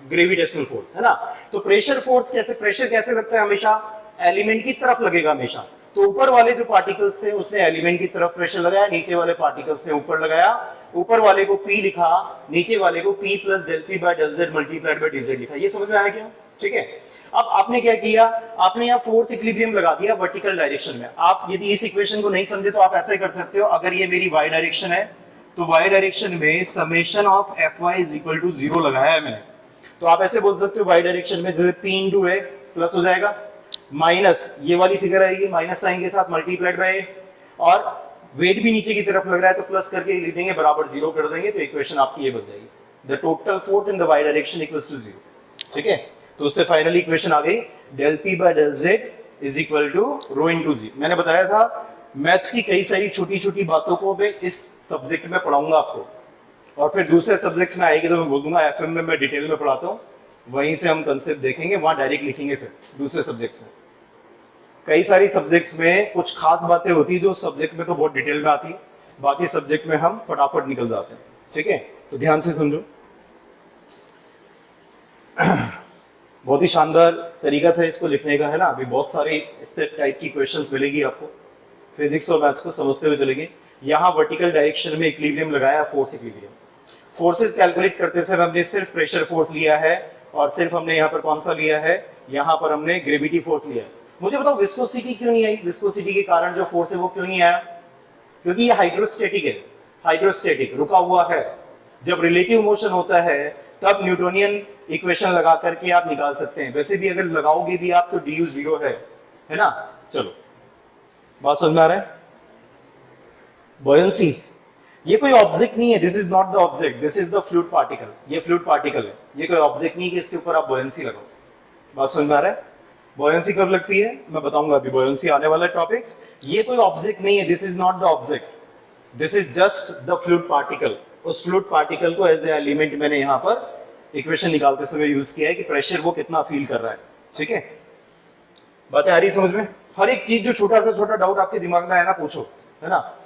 ग्रेविटेशनल फोर्स, है ना। तो प्रेशर फोर्स कैसे, प्रेशर कैसे लगता है? हमेशा एलिमेंट की तरफ लगेगा हमेशा। तो ऊपर वाले जो पार्टिकल्स थे उसने एलिमेंट की तरफ प्रेशर लगाया, नीचे वाले पार्टिकल्स ने ऊपर लगाया। ऊपर वाले को P लिखा, नीचे वाले को P plus del P by del Z multiplied by dz लिखा। ये समझ में आया क्या? ठीक है। अब आपने क्या किया, आपने यहाँ फोर्स इक्विलिब्रियम लगा दिया वर्टिकल डायरेक्शन में। आप यदि इस इक्वेशन को नहीं समझे तो आप ऐसे कर सकते हो, अगर ये मेरी y डायरेक्शन है तो y डायरेक्शन में summation of fy is equal to 0 लगाया है मैंने। तो आप ऐसे बोल सकते हो y डायरेक्शन में जैसे p इंटू a प्लस हो जाएगा, माइनस ये वाली फिगर आएगी माइनस साइन के साथ मल्टीप्लाइड बाय, और वेट भी नीचे की तरफ लग रहा है तो प्लस करके लिख देंगे, बराबर 0 कर देंगे, तो इक्वेशन आपकी ये बन जाएगी, the total force in the y direction equals to 0। ठीक है, तो उससे फाइनली इक्वेशन आ गई del p by del z is equal to rho into z। मैंने बताया था मैथ्स की कई सारी छोटी छोटी बातों को मैं इस सब्जेक्ट में पढ़ाऊंगा आपको, और फिर दूसरे सब्जेक्ट्स में आएगी तो मैं बोल दूंगा एफएम में मैं डिटेल में पढ़ाता हूँ, वहीं से हम कंसेप्ट देखेंगे, वहां डायरेक्ट लिखेंगे। फिर दूसरे सब्जेक्ट्स में कई सारी सब्जेक्ट्स में कुछ खास बातें होती है जो सब्जेक्ट में तो बहुत डिटेल में आती, बाकी सब्जेक्ट में हम फटाफट निकल जाते हैं। ठीक है, तो ध्यान से समझो। बहुत ही शानदार तरीका था इसको लिखने का, है ना। अभी बहुत सारे इस टाइप की क्वेश्चंस मिलेगी आपको, फिजिक्स और मैथ्स को समझते हुए चलेंगे। यहाँ वर्टिकल डायरेक्शन में इक्विलिब्रियम लगाया, फोर्स इक्विलिब्रियम। फोर्सेस कैलकुलेट करते समय हमने सिर्फ प्रेशर फोर्स लिया है, और सिर्फ हमने यहाँ पर कौन सा लिया है, यहाँ पर हमने ग्रेविटी फोर्स लिया है। मुझे बताओ विस्कोसिटी क्यों नहीं आई? विस्कोसिटी के कारण जो फोर्स है वो क्यों नहीं आया? क्योंकि ये हाइड्रोस्टैटिक है, हाइड्रोस्टैटिक रुका हुआ है। जब रिलेटिव मोशन होता है तब न्यूटोनियन इक्वेशन लगा करके आप निकाल सकते हैं, वैसे भी अगर लगाओगे भी आप तो du 0 है ना। चलो बात समझ में आ रहा है? बॉयंसी ये कोई ऑब्जेक्ट नहीं है, this is not the object, this is the fluid particle. ये फ्लूइड पार्टिकल है, ये कोई ऑब्जेक्ट नहीं कि इसके ऊपर आप बॉयंसी लगाओ। बात समझ में आ रहा है? बॉयंसी कब लगती है मैं बताऊंगा, अभी बॉयंसी आने वाला टॉपिक। ये कोई ऑब्जेक्ट नहीं है, this is not the object, this is just the fluid particle. उस फ्लूइड पार्टिकल को एज ए एलिमेंट मैंने यहाँ पर इक्वेशन निकालते समय यूज किया है कि प्रेशर वो कितना फील कर रहा है। ठीक है, बातें आ रही समझ में? हर एक चीज जो छोटा से छोटा डाउट आपके दिमाग में है ना, पूछो, है ना।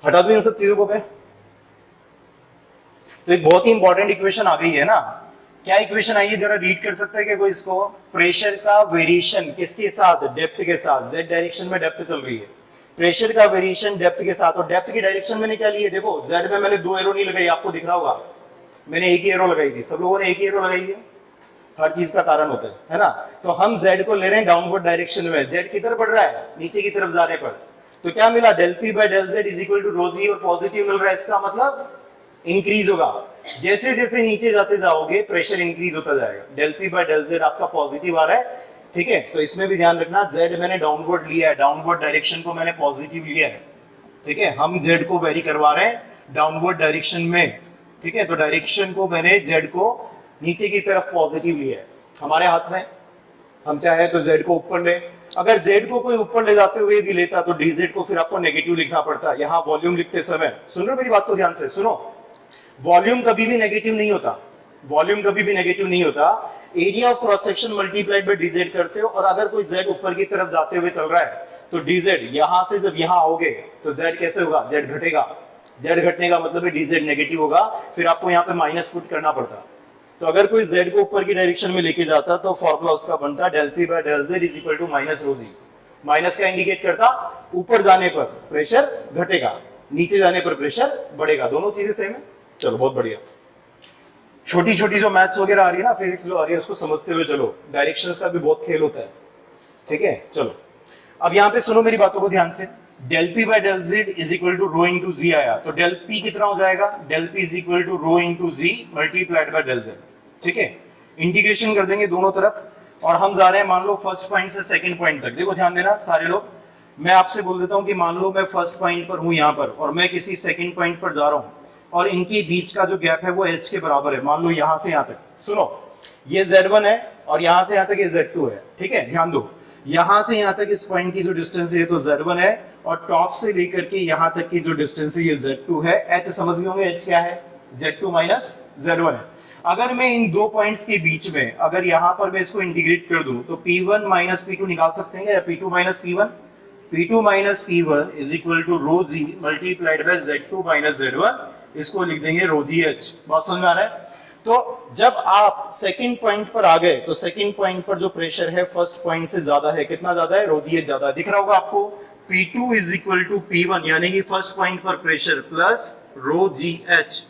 हटा दो इन सब चीजों को पे। तो एक बहुत ही इंपॉर्टेंट इक्वेशन आ गई है ना। क्या इक्वेशन आई है, जरा रीड कर सकता है क्या कोई इसको? प्रेशर का वेरिएशन किसके साथ? डेप्थ के साथ। जेड डायरेक्शन में डेप्थ चल रही है, प्रेशर का वेरिएशन डेप्थ के साथ। और डेप्थ की डायरेक्शन मैंने क्या ली है, देखो जेड में मैंने 2 एरो नहीं लगाई, आपको दिख रहा होगा, मैंने एक ही एरो लगाई थी, सब लोगों ने एक ही एरो लगाई है। हर चीज का कारण होता है ना। तो हम जेड को ले रहे हैं डाउनवर्ड डायरेक्शन में, जेड किधर बढ़ रहा है? नीचे की तरफ जाने पर। तो क्या मिला, del P by del Z is equal to rho G, और पॉजिटिव मिल रहा है, इसका मतलब इंक्रीज होगा। जैसे जैसे नीचे जाते जाओगे प्रेशर इंक्रीज होता जाएगा। Del P by del Z आपका पॉजिटिव आ रहा है। ठीक है, तो इसमें भी ध्यान रखना, जेड मैंने डाउनवर्ड लिया है, डाउनवर्ड डायरेक्शन को मैंने पॉजिटिव लिया है। ठीक है, हम जेड को वेरी करवा रहे हैं डाउनवर्ड डायरेक्शन में। ठीक है, तो डायरेक्शन को मैंने जेड को नीचे की तरफ पॉजिटिव लिया है। हमारे हाथ में, हम चाहे तो जेड को ऊपर ले। अगर जेड को कोई ऊपर ले जाते हुए यदि लेता तो डीजेड को फिर आपको नेगेटिव लिखना पड़ता। यहाँ वॉल्यूम लिखते समय, सुन रहे मेरी बात को ध्यान से सुनो, वॉल्यूम कभी भी नेगेटिव नहीं होता, वॉल्यूम कभी भी नेगेटिव नहीं होता। Area of cross section multiplied by dz करते हो, और अगर कोई z ऊपर की तरफ जाते हुए चल रहा है तो dz, यहां से जब यहां आओगे तो z कैसे होगा? z घटेगा। z घटने का मतलब है dz नेगेटिव होगा, फिर आपको यहाँ पे माइनस पुट करना पड़ता। तो अगर कोई z को ऊपर की डायरेक्शन में लेके जाता तो फॉर्मूला उसका बनता del P by del z is equal to minus rho G. माइनस का इंडिकेट करता ऊपर जाने पर प्रेशर घटेगा, नीचे जाने पर प्रेशर बढ़ेगा। दोनों चीजें सेम है। चलो बहुत बढ़िया। छोटी छोटी जो मैथ्स वगैरह आ रही है ना, फिजिक्स जो आ रही है, उसको समझते हुए चलो। डायरेक्शंस का भी बहुत खेल होता है। ठीक है, चलो अब यहाँ पे सुनो मेरी बातों को ध्यान से। Del P by del Z is equal to rho into G आया, तो डेल पी कितना हो जाएगा? Del P is equal to rho into G multiplied by del Z. ठीक है, इंटीग्रेशन कर देंगे दोनों तरफ, और हम जा रहे हैं मान लो फर्स्ट पॉइंट से सेकंड पॉइंट तक। देखो ध्यान देना सारे लोग, मैं आपसे बोल देता हूँ कि मान लो मैं फर्स्ट पॉइंट पर हूँ यहाँ पर, और मैं किसी सेकंड पॉइंट पर जा रहा हूँ, और इनके बीच का जो गैप है वो h के बराबर है। मान लो यहाँ से यहाँ तक, सुनो ये z1 है और यहाँ से यहाँ तक ये z2 है। ठीक है, ध्यान दो, यहां से यहां तक इस पॉइंट की जो डिस्टेंस है तो z1 है, और टॉप से लेकर के यहां तक की जो डिस्टेंस है ये z2 है। h समझ गए होंगे, h क्या है, z2 माइनस z1 है। अगर मैं इन दो पॉइंट्स के बीच में अगर यहां पर मैं इसको इंटीग्रेट कर दूं तो p1 माइनस p2 निकाल सकते हैं या p2 minus p1, p2 minus p1 is equal to rho G multiplied by z2 minus z1, इसको लिख देंगे रो जी h। बात समझ में आ रहा है? तो जब आप सेकंड पॉइंट पर आ गए तो सेकंड पॉइंट पर जो प्रेशर है फर्स्ट पॉइंट से ज्यादा है, कितना ज्यादा है, रो जी एच ज्यादा है। दिख रहा होगा आपको, P2 is equal to P1 यानी कि फर्स्ट पॉइंट पर प्रेशर प्लस रो जी एच।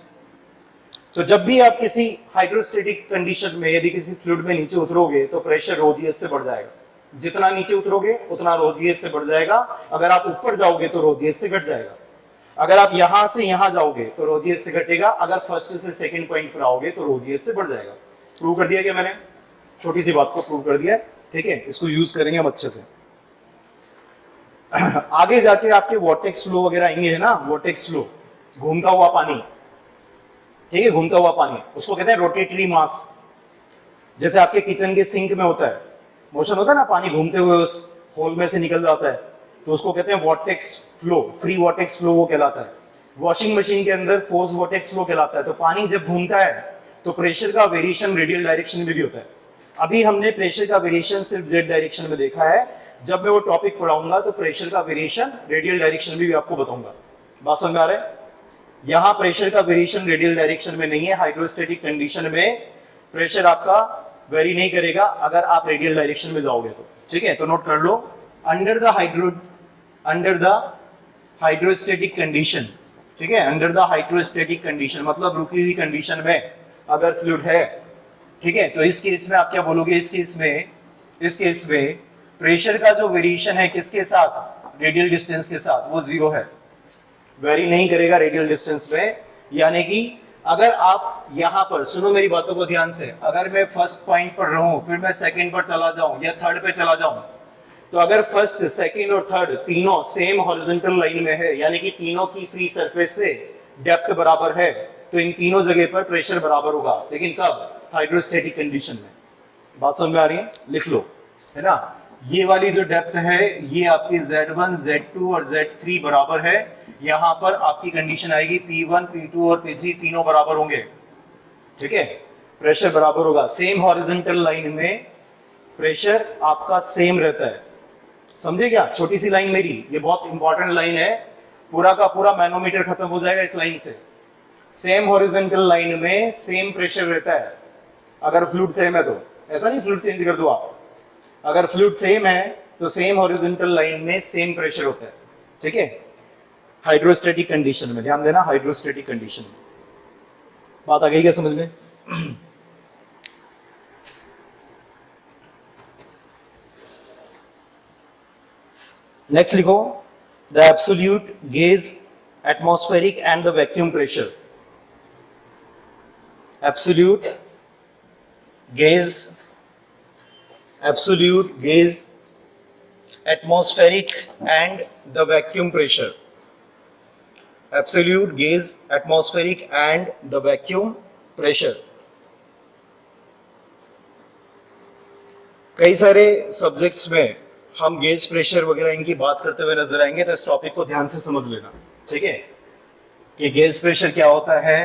तो जब भी आप किसी हाइड्रोस्टेटिक कंडीशन में यदि किसी फ्लूइड में नीचे उतरोगे तो प्रेशर रो जी एच से बढ़ जाएगा। जितना नीचे उतरोगे उतना रो जी एच से बढ़ जाएगा, अगर आप ऊपर जाओगे तो रो जी एच से घट जाएगा। अगर आप यहां से यहां जाओगे तो रो जी एच से घटेगा, अगर फर्स्ट से सेकंड पॉइंट पर आओगे तो रो जी एच से बढ़ जाएगा। प्रूव कर दिया क्या मैंने? छोटी सी बात को प्रूव कर दिया, ठीक है। इसको यूज करेंगे हम अच्छे से। आगे जाके आपके वॉर्टेक्स फ्लो वगैरह आएंगे, है ना, वॉर्टेक्स फ्लो, घूमता हुआ पानी, ठीक है, घूमता हुआ पानी, उसको कहते हैं रोटेटरी मास। जैसे आपके किचन के सिंक में होता है, मोशन होता है ना, पानी घूमते हुए उस होल में से निकल जाता है, तो उसको कहते हैं vortex flow, free vortex flow वो कहलाता है। वॉशिंग मशीन के अंदर फोर्स वॉर्टेक्स फ्लो कहलाता है। तो पानी जब घूमता है तो प्रेशर का वेरिएशन रेडियल डायरेक्शन में भी होता है। अभी हमने प्रेशर का वेरिएशन सिर्फ जेड डायरेक्शन में देखा है, जब मैं वो टॉपिक पढ़ाऊंगा तो प्रेशर का वेरिएशन रेडियल डायरेक्शन में भी आपको बताऊंगा। बात समझ में आ रहा है? यहाँ प्रेशर का वेरिएशन रेडियल डायरेक्शन में नहीं है। हाइड्रोस्टेटिक कंडीशन में प्रेशर आपका वेरी नहीं करेगा अगर आप रेडियल डायरेक्शन में जाओगे तो, ठीक है। तो नोट कर लो, अंडर द हाइड्रोस्टेटिक कंडीशन, ठीक है, अंडर द हाइड्रोस्टेटिक कंडीशन मतलब रुकी हुई कंडीशन में अगर फ्लूइड है, ठीक है, तो इस केस में आप क्या बोलोगे, इस केस में प्रेशर का जो वेरिएशन है किसके साथ, रेडियल डिस्टेंस के साथ, वो जीरो है, वेरी नहीं करेगा रेडियल डिस्टेंस में। यानी कि अगर आप यहां पर सुनो मेरी बातों को ध्यान से, अगर मैं फर्स्ट पॉइंट पर रहूं फिर मैं सेकंड पर चला जाऊं या थर्ड पे चला जाऊं, तो अगर फर्स्ट सेकंड और थर्ड तीनों सेम हॉरिजॉन्टल लाइन में है यानी कि तीनों की फ्री सरफेस से डेप्थ बराबर है, तो इन तीनों जगह पर प्रेशर बराबर होगा। लेकिन कब, हाइड्रोस्टेटिक कंडीशन में। बात समझ में आ रही है? लिख लो, है ना, ये वाली जो डेप्थ है ये आपकी Z1, Z2 और Z3 बराबर है। यहां पर आपकी कंडीशन आएगी P1, P2 और P3 तीनों बराबर होंगे, ठीक है, प्रेशर बराबर होगा। सेम हॉरिजॉन्टल लाइन में प्रेशर आपका सेम रहता है, समझे क्या? छोटी सी लाइन मेरी, ये बहुत इंपॉर्टेंट लाइन है, पूरा का पूरा मैनोमीटर खत्म हो जाएगा इस लाइन से। सेम हॉरिजॉन्टल लाइन में सेम प्रेशर रहता है अगर फ्लूइड सेम है तो, ऐसा नहीं फ्लूइड चेंज कर दो आप। अगर फ्लूइड सेम है तो सेम हॉरिजॉन्टल लाइन में सेम प्रेशर होता है, ठीक है, हाइड्रोस्टेटिक कंडीशन में। ध्यान देना, हाइड्रोस्टेटिक कंडीशन में। बात आ गई क्या समझ में? नेक्स्ट लिखो, the absolute gauge atmospheric and the vacuum pressure. Absolute gauge atmospheric and the vacuum pressure, absolute gauge atmospheric and the vacuum pressure। कई सारे सब्जेक्ट्स में हम गेज प्रेशर वगैरह इनकी बात करते हुए नजर आएंगे, तो इस टॉपिक को ध्यान से समझ लेना, ठीक है, कि गेज प्रेशर क्या होता है,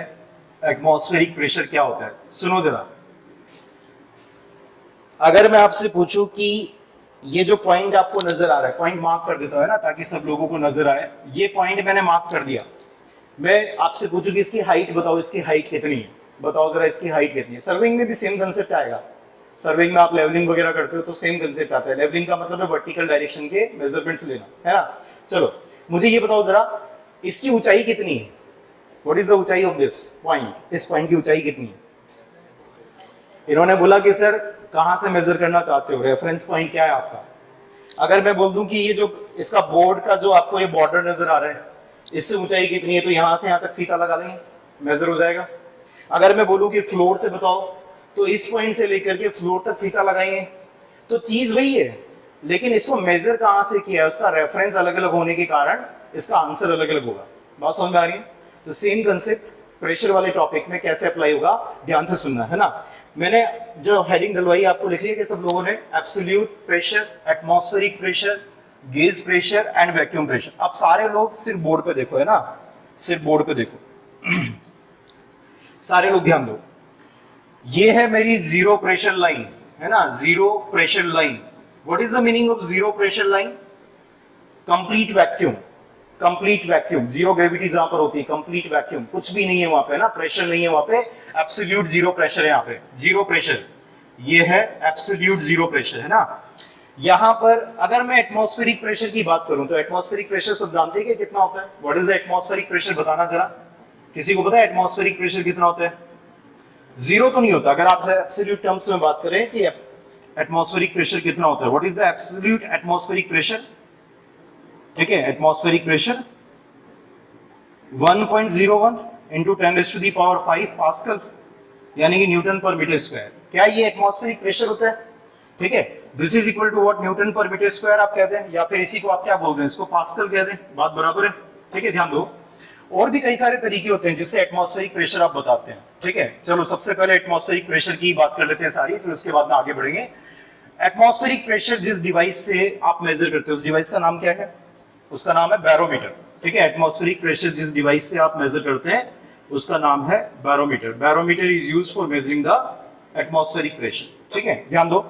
एटमॉस्फेरिक प्रेशर क्या होता है। सुनो जरा, अगर मैं आपसे पूछूं कि ये जो पॉइंट आपको नजर आ रहा है, पॉइंट मार्क कर देता है ना ताकि सब लोगों को नजर आए, ये पॉइंट मैंने मार्क कर दिया, मैं आपसे पूछूं कि इसकी हाइट बताओ, इसकी हाइट कितनी है, बताओ जरा इसकी हाइट कितनी है। सर्विंग में भी सेम कंसेप्ट आएगा, सर्विंग में आप लेवलिंग वगैरह करते हो तो सेम कंसेप्ट आता है। लेवलिंग का मतलब है वर्टिकल डायरेक्शन के मेजरमेंट्स लेना, है ना। चलो मुझे ये बताओ जरा, इसकी ऊंचाई कितनी है, व्हाट इज द ऊंचाई ऑफ दिस पॉइंट, इस पॉइंट की ऊंचाई कितनी है? इन्होंने बोला कि सर कहां से मेजर करना चाहते हो, रेफरेंस पॉइंट क्या है आपका। अगर मैं बोल दूं कि ये जो इसका बोर्ड का जो आपको ये बॉर्डर नजर आ रहा है, इससे ऊंचाई कितनी है, तो यहां से यहां तक फीता लगा लेंगे, मेजर हो जाएगा। अगर मैं बोलूं कि फ्लोर से बताओ, तो इस पॉइंट से लेकर के फ्लोर तक फीता लगाएंगे, तो चीज वही है, लेकिन इसको मेजर कहां से किया है, उसका रेफरेंस अलग अलग होने के कारण इसका आंसर अलग अलग होगा। बात समझ में आ रही है? तो सेम कंसेप्ट प्रेशर वाले टॉपिक में कैसे अप्लाई होगा, ध्यान से सुनना, है ना। मैंने जो हेडिंग डलवाई आपको लिख लिया कि सब लोगों ने, absolute pressure, atmospheric pressure, gauge pressure and vacuum pressure. अब सारे लोग सिर्फ बोर्ड पे देखो, है ना, सिर्फ बोर्ड पे देखो सारे लोग ध्यान दो। ये है मेरी जीरो प्रेशर लाइन, है ना, zero pressure line. What is the meaning of zero pressure line? Complete vacuum, complete vacuum, zero gravity जहां पर होती है, कंप्लीट वैक्यूम, कुछ भी नहीं है वहां पे, ना प्रेशर नहीं है वहां पे, एब्सोल्यूट जीरो प्रेशर है यहाँ पे, जीरो प्रेशर, ये है एब्सोल्यूट जीरो प्रेशर, है ना। यहां पर अगर मैं एटमॉस्फेरिक प्रेशर की बात करूं तो एटमॉस्फेरिक प्रेशर सब जानते हैं कि कितना होता है? What is the atmospheric pressure, बताना जरा, किसी को पता है एटमॉस्फेरिक प्रेशर कितना होता है? जीरो तो नहीं होता। अगर आप एब्सोल्यूट टर्म्स में बात करें कि एटमॉस्फेरिक प्रेशर कितना होता है, what is the absolute atmospheric pressure? ठीक है, एटमॉस्फेरिक प्रेशर 1.01 इंटू 10⁵ पास्कल, यानी कि न्यूटन पर मीटर स्क्वायर। क्या ये एटमॉस्फेरिक प्रेशर होता है? ठीक है, this is equal to what, newton per metre square आप कहते हैं, या फिर इसी को आप क्या बोलते हैं, इसको पास्कल कहते हैं, बात बराबर है। ठीक है, ध्यान दो। और भी कई सारे तरीके होते हैं जिससे एटमॉस्फेरिक प्रेशर आप बताते हैं। ठीक है, चलो सबसे पहले एटमॉस्फेरिक प्रेशर की बात कर लेते हैं सारी, फिर उसके बाद में आगे बढ़ेंगे। एटमॉस्फेरिक प्रेशर जिस डिवाइस से आप मेजर करते हो उस डिवाइस का नाम क्या है? उसका नाम है बैरोमीटर। ठीक है, एटमॉस्फेरिक प्रेशर जिस डिवाइस से आप मेजर करते हैं उसका नाम है barometer. Barometer is used for measuring the atmospheric pressure. ठीक है, ध्यान दो।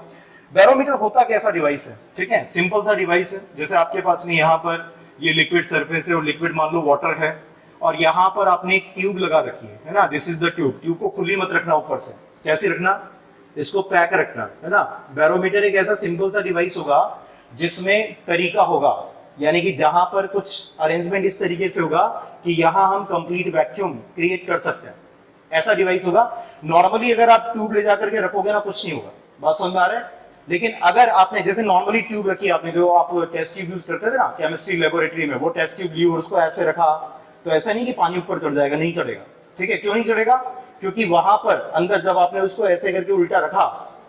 बैरोमीटर होता कैसा डिवाइस है? ठीक है, सिंपल सा डिवाइस है। जैसे आपके पास में यहाँ पर ये लिक्विड सरफेस है और लिक्विड मान लो वाटर है, और यहाँ पर आपने एक ट्यूब लगा रखी है ना, this is the tube. Tube को खुली मत रखना ऊपर से, कैसे रखना, इसको पैक रखना, है ना। बैरोमीटर एक ऐसा सिंपल सा डिवाइस होगा जिसमें तरीका होगा, यानी कि जहां पर कुछ अरेंजमेंट इस तरीके से होगा कि यहां हम कंप्लीट वैक्यूम क्रिएट कर सकते हैं, ऐसा डिवाइस होगा। नॉर्मली अगर आप ट्यूब ले जाकर के रखोगे ना, कुछ नहीं होगा, बात समझ में आ रहा है। लेकिन अगर आपने जैसे नॉर्मली ट्यूब रखी, आपने जो आप टेस्ट ट्यूब यूज करते थे ना केमिस्ट्री लेबोरेटरी में, वो टेस्ट ट्यूब ली और उसको ऐसे रखा, तो ऐसा नहीं कि पानी ऊपर चढ़ जाएगा, नहीं चढ़ेगा। ठीक है, क्यों नहीं चढ़ेगा? क्योंकि वहां पर अंदर जब आपने उसको ऐसे करके उल्टा रखा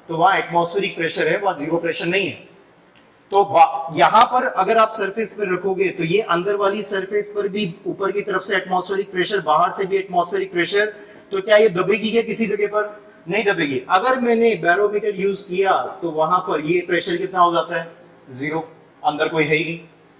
तो वहां एटमॉस्फेरिक प्रेशर है, वहां जीरो प्रेशर नहीं है। तो यहां पर अगर आप सरफेस पर रखोगे तो ये अंदर वाली सरफेस पर भी ऊपर की तरफ से एटमॉस्फेरिक प्रेशर, बाहर से भी एटमॉस्फेरिक प्रेशर, तो क्या ये दबेगी क्या किसी जगह पर? नहीं दबेगी। अगर मैंने बैरोमीटर यूज किया तो वहां पर ये प्रेशर कितना हो जाता है? जीरो, अंदर कोई है ही नहीं,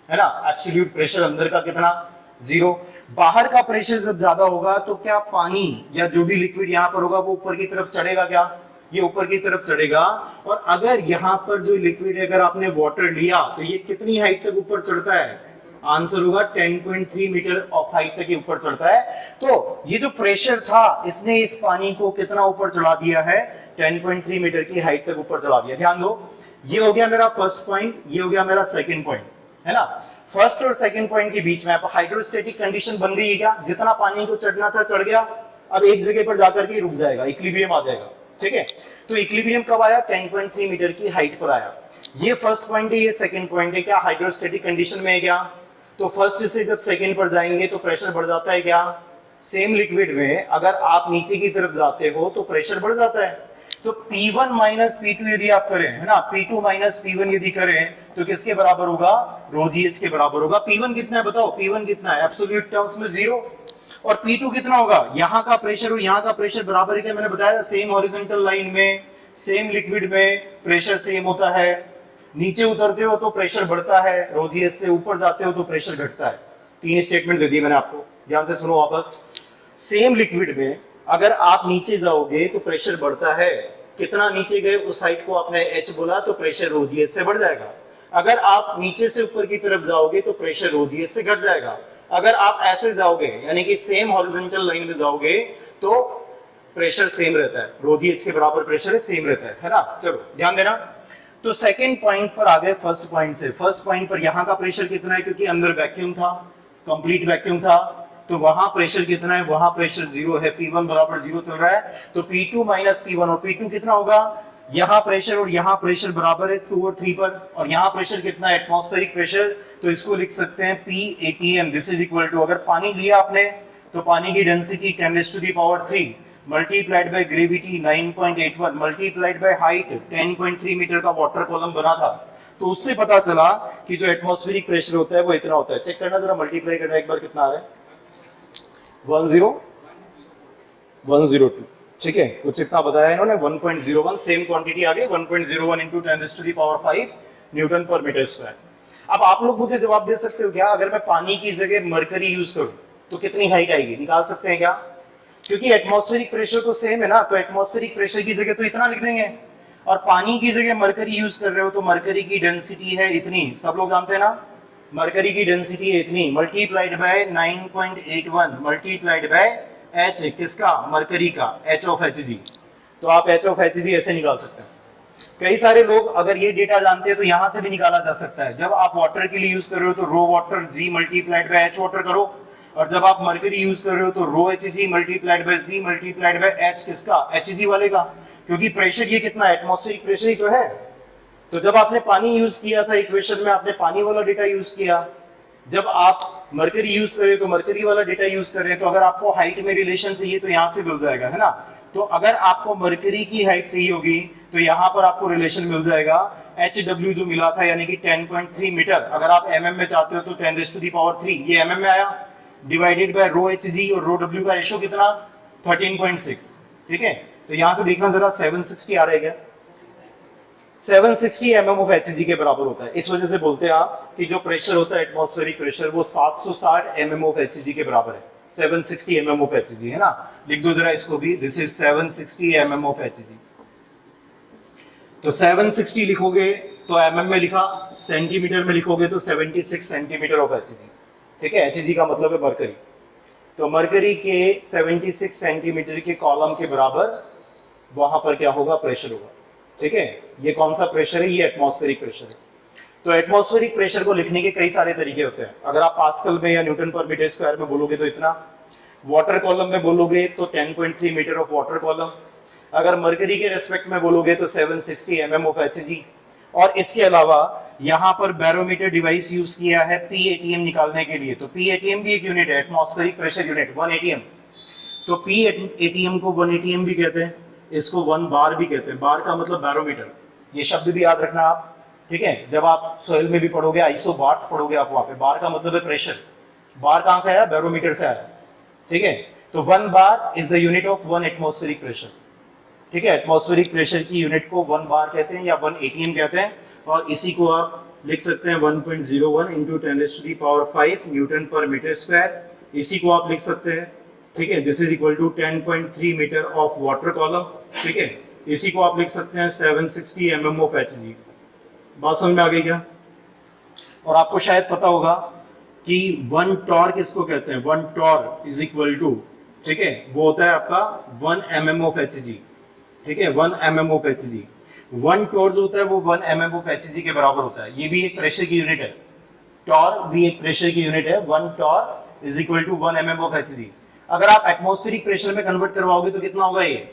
है ना। एब्सोल्यूट प्रेशर अंदर का कितना? जीरो। बाहर का प्रेशर जब ज्यादा होगा तो क्या पानी या जो भी लिक्विड यहाँ पर होगा वो ऊपर की तरफ चढ़ेगा क्या? ये ऊपर की तरफ चढ़ेगा। और अगर यहाँ पर जो लिक्विड है, अगर आपने वाटर लिया तो ये कितनी हाइट तक ऊपर चढ़ता है? आंसर होगा 10.3 मीटर ऑफ हाइट तक ऊपर चढ़ता है। तो ये जो प्रेशर था इसने इस पानी को कितना ऊपर चढ़ा दिया है? 10.3 मीटर की हाइट तक ऊपर चढ़ा दिया। ध्यान दो, ये हो गया मेरा फर्स्ट पॉइंट, ये हो गया मेरा सेकंड पॉइंट, है ना। फर्स्ट और सेकंड पॉइंट के बीच में आप हाइड्रोस्टैटिक कंडीशन बन गई है क्या? जितना पानी को चढ़ना था चढ़ गया, अब एक जगह पर जाकर के रुक जाएगा, इक्विलिब्रियम आ जाएगा। ठीक है, तो इक्विलिब्रियम कब आया? 10.3 मीटर की हाइट पर आया। ये फर्स्ट पॉइंट है, ये सेकंड पॉइंट है। क्या हाइड्रोस्टैटिक कंडीशन में है क्या? तो फर्स्ट से जब सेकंड पर जाएंगे तो प्रेशर बढ़ जाता है क्या? सेम लिक्विड में अगर आप नीचे की तरफ जाते हो तो प्रेशर बढ़ जाता है। तो P1 माइनस P2 यदि आप करें, है ना, P2 माइनस P1 यदि करें तो किसके बराबर होगा? ρgh के बराबर होगा। P1 कितना है बताओ? P1 कितना है? एब्सोल्यूट टर्म्स में जीरो। और P2 कितना होगा? यहाँ का प्रेशर और यहाँ का प्रेशर बराबर है क्या? मैंने बताया सेम हॉरिजॉन्टल लाइन में, सेम लिक्विड में प्रेशर सेम होता है। नीचे उतरते हो तो प्रेशर बढ़ता है, ρgh से ऊपर जाते हो तो प्रेशर घटता है। तीन स्टेटमेंट दे दिए मैंने आपको, ध्यान से सुनो वापस। सेम लिक्विड में अगर आप नीचे जाओगे तो प्रेशर बढ़ता है। कितना नीचे गए उस साइड को आपने h बोला तो प्रेशर ρgh से बढ़ जाएगा। अगर आप नीचे से ऊपर की तरफ जाओगे तो प्रेशर ρgh से घट जाएगा। अगर आप ऐसे जाओगे यानी कि सेम हॉरिजॉन्टल लाइन में जाओगे तो प्रेशर सेम रहता है, ρgh के बराबर प्रेशर है, सेम रहता है ना। चलो ध्यान देना। तो सेकंड पॉइंट पर आ गए फर्स्ट पॉइंट से। फर्स्ट पॉइंट पर यहाँ का प्रेशर कितना है? क्योंकि अंदर वैक्यूम था, कंप्लीट वैक्यूम था, तो वहां प्रेशर कितना है? वहां प्रेशर जीरो है। P1 बराबर जीरो चल रहा है, तो P2 माइनस P1, और P2 कितना होगा? यहाँ प्रेशर और यहाँ प्रेशर बराबर है 2 और 3 पर, और यहाँ प्रेशर कितना है? Atmospheric pressure. तो इसको लिख सकते हैं P this is equal to, अगर पानी लिया आपने तो पानी की density 10⁻³ multiplied by gravity 9.81 multiplied by height 10.3 metre का वाटर कॉलम बना था। तो उससे पता चला कि जो एटमॉस्फेरिक प्रेशर होता है वो इतना होता है। चेक करना जरा, मल्टीप्लाई करना एक बार, कितना आ रहा है? 10102। ठीक है, कुछ इतना बताया इन्होंने 1.01, सेम क्वांटिटी आ गई 1.01 into 10⁵ newton per metre square. अब आप लोग मुझे जवाब दे सकते हो क्या, अगर मैं पानी की जगह मरकरी यूज करूं तो कितनी हाइट आएगी, निकाल सकते हैं क्या? क्योंकि एटमॉस्फेरिक प्रेशर तो सेम है ना, तो एटमॉस्फेरिक प्रेशर की जगह तो इतना लिख देंगे, और पानी की जगह मरकरी यूज कर रहे हो तो मरकरी की डेंसिटी है इतनी, सब लोग जानते हैं ना, मरकरी की डेंसिटी है इतनी, multiplied by 9.81 multiplied by H, किसका, मरकरी का, एच ऑफ एच जी। तो आप एच ऑफ एच जी ऐसे निकाल सकते हैं। कई सारे लोग अगर ये डेटा जानते हैं तो यहां से भी निकाला जा सकता है, जब आप वाटर के लिए यूज कर रहे हो तो rho water G multiplied by H water करो, और जब आप मरकरी यूज कर रहे हो तो rho H G multiplied by G multiplied by H, किसका, एच जी वाले का, क्योंकि प्रेशर ये कितना है, एटमॉस्फेरिक प्रेशर ही तो है। तो जब आपने पानी यूज किया था इक्वेशन में, आपने पानी वाला डेटा यूज किया, जब आप मरकरी यूज करें तो मरकरी वाला डेटा यूज करें, तो अगर आपको हाइट में रिलेशन चाहिए तो यहां से मिल जाएगा, है ना। तो अगर आपको मरकरी की हाइट चाहिए होगी तो यहां पर आपको रिलेशन मिल जाएगा, एच डब्ल्यू जो मिला था यानी कि 10.3 मीटर, अगर आप एमएम में चाहते हो तो 10⁻³ ये एमएम में आया, divided by rho H G, और रो डब्ल्यू का रेशो कितना, 13.6, ठीक है। तो यहां से देखना जरा 760 आ रहा है क्या, 760 mm ऑफ एचजी के बराबर होता है। इस वजह से बोलते हैं आप कि जो प्रेशर होता है एटमॉस्फेरिक प्रेशर वो 760 mm ऑफ एचजी के बराबर है, 760 mm ऑफ एचजी, है ना। लिख दो जरा इसको भी, this is 760 mm of Hg. तो 760 लिखोगे तो mm में लिखा, सेंटीमीटर में लिखोगे तो 76 सेंटीमीटर ऑफ एचजी, ठीक है। एचजी का मतलब है मरकरी, तो मरकरी के 76 सेंटीमीटर के कॉलम के बराबर वहां पर क्या होगा, प्रेशर होगा, ठीक है। ये कौन सा प्रेशर है, ये एटमॉस्फेरिक प्रेशर है। तो एटमॉस्फेरिक प्रेशर को लिखने के कई सारे तरीके होते हैं, अगर आप पास्कल में या न्यूटन पर मीटर स्क्वायर में बोलोगे तो इतना, वाटर कॉलम में बोलोगे तो 10.3 मीटर ऑफ वाटर कॉलम, अगर मरकरी के रेस्पेक्ट में बोलोगे तो 760 mm ऑफ एचजी। और इसके अलावा यहाँ पर बैरोमीटर डिवाइस यूज किया है PATM निकालने के लिए, तो PATM भी एक यूनिट है, एटमॉस्फेरिक प्रेशर यूनिट, 1 ATM। तो PATM को 1 ATM भी कहते हैं, इसको 1 बार भी कहते हैं, बार का मतलब बैरोमीटर, ये शब्द भी याद रखना आप, ठीक है। जब आप सोइल में भी पढ़ोगे आइसो बार्स पढ़ोगे आप वहां पे, बार का मतलब है प्रेशर, बार कहां से आया, बैरोमीटर से आया, ठीक है। तो 1 bar is the unit of 1 atmospheric pressure, ठीक है। एटमॉस्फेरिक प्रेशर की यूनिट को 1 बार कहते हैं या 1 ATM कहते हैं, और इसी को आप लिख सकते हैं 1.01 into 10⁵ newton per metre square, इसी को आप लिख सकते हैं, ठीक है। This is equal to 10.3 metre of water column, ठीक है। इसी को आप लिख सकते हैं 760 mm ऑफ एचजी। बात समझ में आ गई क्या? और आपको शायद पता होगा कि 1 टॉर किसको कहते हैं, 1 टॉर इज इक्वल टू, ठीक है, वो होता है आपका 1 mm ऑफ एचजी, ठीक है, 1 mm ऑफ एचजी। 1 टॉर जो होता है वो 1 mm ऑफ एचजी के बराबर होता है, ये भी एक प्रेशर की यूनिट है, टॉर भी एक प्रेशर की यूनिट है, 1 torr is equal to 1 mm of Hg. अगर आप एटमॉस्फेरिक प्रेशर में कन्वर्ट करवाओगे तो कितना होगा, ये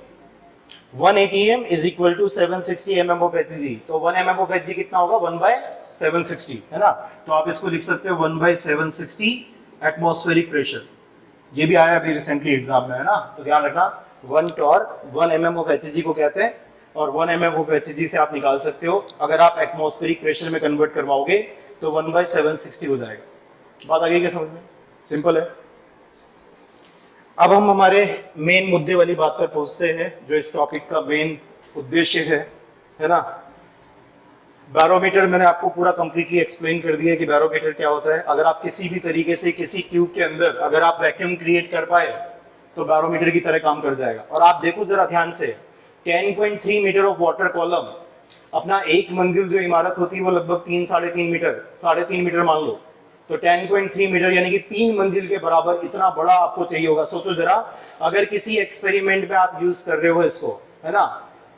1 ATM is equal to 760 mm of Hg. तो 1 mm ऑफ एचजी कितना होगा, 1/760, है ना। तो आप इसको लिख सकते हो 1/760 एटमॉस्फेरिक प्रेशर, ये भी आया अभी रिसेंटली एग्जाम में, है ना। तो ध्यान रखना 1 टॉर 1 mm ऑफ एचजी को कहते हैं, और 1 mm ऑफ एचजी से आप निकाल सकते हो, अगर आप एटमॉस्फेरिक प्रेशर में कन्वर्ट करवाओगे तो 1/760 हो जाएगा। बात आ गई क्या समझ में? सिंपल है। अब हम हमारे मेन मुद्दे वाली बात पर पहुंचते हैं, जो इस टॉपिक का मेन उद्देश्य है ना। बैरोमीटर मैंने आपको पूरा कंप्लीटली एक्सप्लेन कर दिया कि बैरोमीटर क्या होता है। अगर आप किसी भी तरीके से किसी ट्यूब के अंदर अगर आप वैक्यूम क्रिएट कर पाए तो बैरोमीटर की तरह काम कर जाएगा। और आप देखो जरा ध्यान से, 10.3 मीटर ऑफ वाटर कॉलम, अपना एक मंजिल जो इमारत होती है वो लगभग 3-3.5 मीटर, 3.5 मीटर मान लो, तो 10.3 मीटर यानी कि 3 मंजिल के बराबर इतना बड़ा आपको चाहिए होगा। सोचो जरा, अगर किसी एक्सपेरिमेंट में आप यूज कर रहे हो इसको, है ना,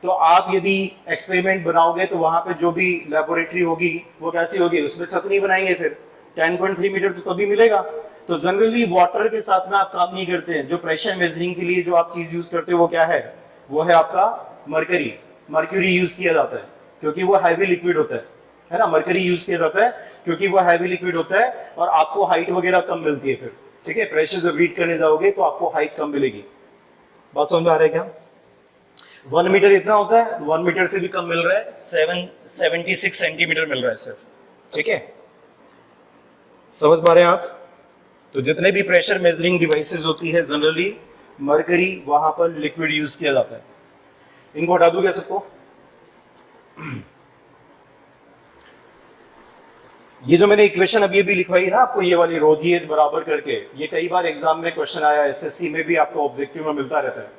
तो आप यदि एक्सपेरिमेंट बनाओगे तो वहां पे जो भी लेबोरेटरी होगी वो कैसी होगी, उसमें छत नहीं बनाएंगे, फिर 10.3 मीटर तो तभी मिलेगा। तो जनरली वाटर के साथ में आप काम नहीं करते हैं। जो प्रेशर मेजरिंग के लिए जो आप चीज यूज करते हो वो क्या है, वो है आपका मरकरी। मर्क्यूरी यूज किया जाता है क्योंकि वो हैवी लिक्विड होता है ना। मरकरी यूज किया जाता है क्योंकि वो हैवी लिक्विड होता है और आपको हाइट वगैरह कम मिलती है फिर, ठीक है। प्रेशर जब रीड करने जाओगे तो आपको हाइट कम मिलेगी। बात समझ में आ रहा है क्या? 1 मीटर इतना होता है, 1 मीटर से भी कम मिल रहा है, 76 सेंटीमीटर मिल रहा है सिर्फ, ठीक है। समझ पा रहे हैं आप? तो जितने भी प्रेशर मेजरिंग डिवाइसेस होती है जनरली मरकरी, वहां पर लिक्विड यूज किया जाता है। इनको हटा दूं क्या सबको? ये जो मैंने इक्वेशन अभी अभी लिखवाई ना आपको, ये वाली रो जी एच बराबर करके, ये कई बार एग्जाम में क्वेश्चन आया, एसएससी में भी आपको ऑब्जेक्टिव में मिलता रहता है।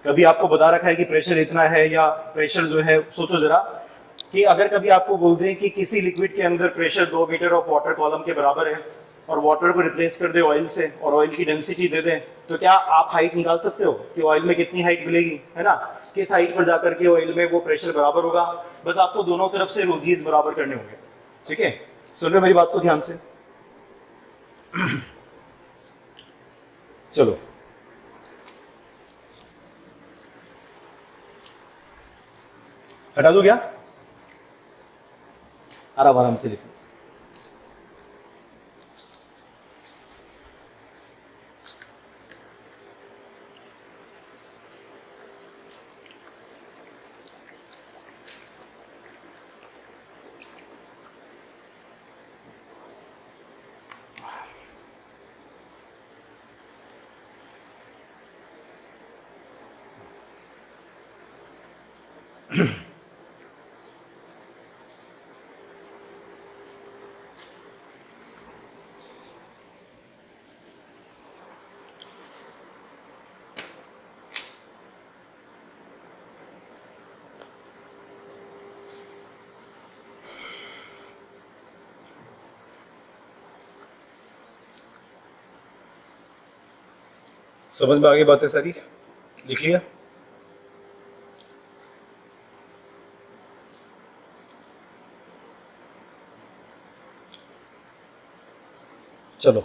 कभी आपको बता रखा है कि प्रेशर इतना है, या प्रेशर जो है, सोचो जरा कि अगर कभी आपको बोल दें कि किसी लिक्विड के अंदर pressure 2 metre of water column के बराबर है, और वाटर को रिप्लेस कर दे ऑयल से, और ऑयल की डेंसिटी दे दें, तो क्या आप हाइट निकाल सकते हो कि ऑयल में कितनी हाइट मिलेगी, है ना? किस हाइट पर जाकर के ऑयल में वो प्रेशर बराबर होगा? बस आपको दोनों तरफ से रोजीज बराबर करने होंगे। ठीक है, सुन रहे मेरी बात को ध्यान से? चलो, हटा दो क्या? आराम आराम से लिखो। समझ में आ गई बातें सारी? लिख लिया? चलो,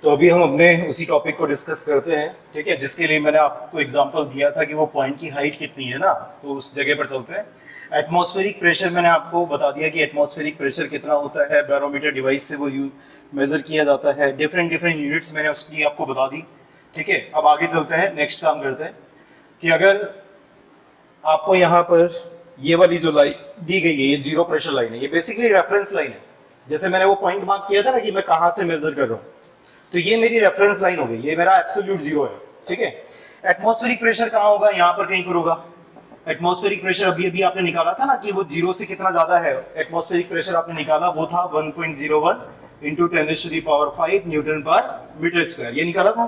तो अभी हम अपने उसी टॉपिक को डिस्कस करते हैं। ठीक है, जिसके लिए मैंने आपको एग्जांपल दिया था कि वो पॉइंट की हाइट कितनी है ना, तो उस जगह पर चलते हैं। एटमॉस्फेरिक प्रेशर मैंने आपको बता दिया कि एटमॉस्फेरिक प्रेशर कितना होता है, बैरोमीटर डिवाइस से वो मेजर किया जाता है। डिफरेंट यूनिट्स मैंने उसकी आपको बता दी। ठीक है, अब आगे चलते हैं, नेक्स्ट काम करते हैं कि अगर आपको यहाँ पर ये वाली जो लाइन दी गई है, ये जीरो प्रेशर लाइन है, ये बेसिकली रेफरेंस लाइन है। जैसे मैंने वो पॉइंट मार्क किया था ना कि मैं कहाँ से मेजर कर रहा हूँ, तो ये मेरी रेफरेंस लाइन हो गई, ये मेरा एब्सोल्यूट जीरो है। ठीक है, एटमॉस्फेरिक प्रेशर कहाँ होगा? यहाँ पर कहीं पर होगा। एटमॉस्फेरिक प्रेशर अभी अभी आपने निकाला था ना कि वो जीरो से कितना ज्यादा है। एटमॉस्फेरिक प्रेशर आपने निकाला, वो था 1.01 into 10⁵ newton per metre square, ये निकाला था।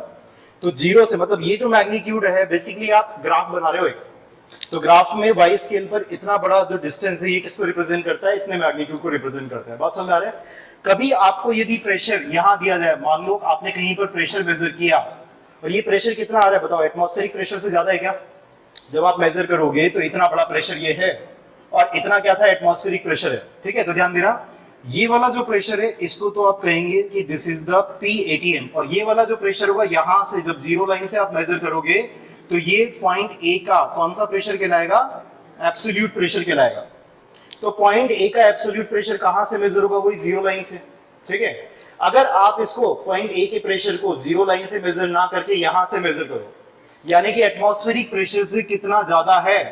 तो जीरो से मतलब ये जो मैग्नीट्यूड है, बेसिकली आप ग्राफ बना रहे हो एक, तो ग्राफ में वाई स्केल पर इतना बड़ा जो डिस्टेंस है, ये किसको रिप्रेजेंट करता है? इतने मैग्नीट्यूड को रिप्रेजेंट करता है। बात समझ आ रहा है? कभी आपको यदि प्रेशर यहां दिया जाए, मान लो आपने कहीं पर प्रेशर मेजर किया, और ये प्रेशर कितना आ रहा है बताओ? एटमॉस्फेरिक प्रेशर से ज्यादा है क्या? जब आप मेजर करोगे तो इतना बड़ा प्रेशर ये है, और इतना क्या था? एटमॉस्फेरिक प्रेशर है। ठीक है, तो ध्यान देना, ये वाला जो प्रेशर है इसको तो आप कहेंगे कि दिस इज द PATM, और ये वाला जो प्रेशर होगा यहां से जब जीरो लाइन से आप मेजर करोगे, तो ये पॉइंट ए का कौन सा प्रेशर कहलाएगा? एब्सोल्यूट प्रेशर कहलाएगा। तो पॉइंट ए का एब्सोल्यूट प्रेशर कहां से मेजर होगा? वही जीरो लाइन से। ठीक है, अगर आप इसको पॉइंट ए के प्रेशर को जीरो लाइन से मेजर ना करके यहां से मेजर करो, यानी कि एटमॉस्फेरिक प्रेशर से कितना ज्यादा है?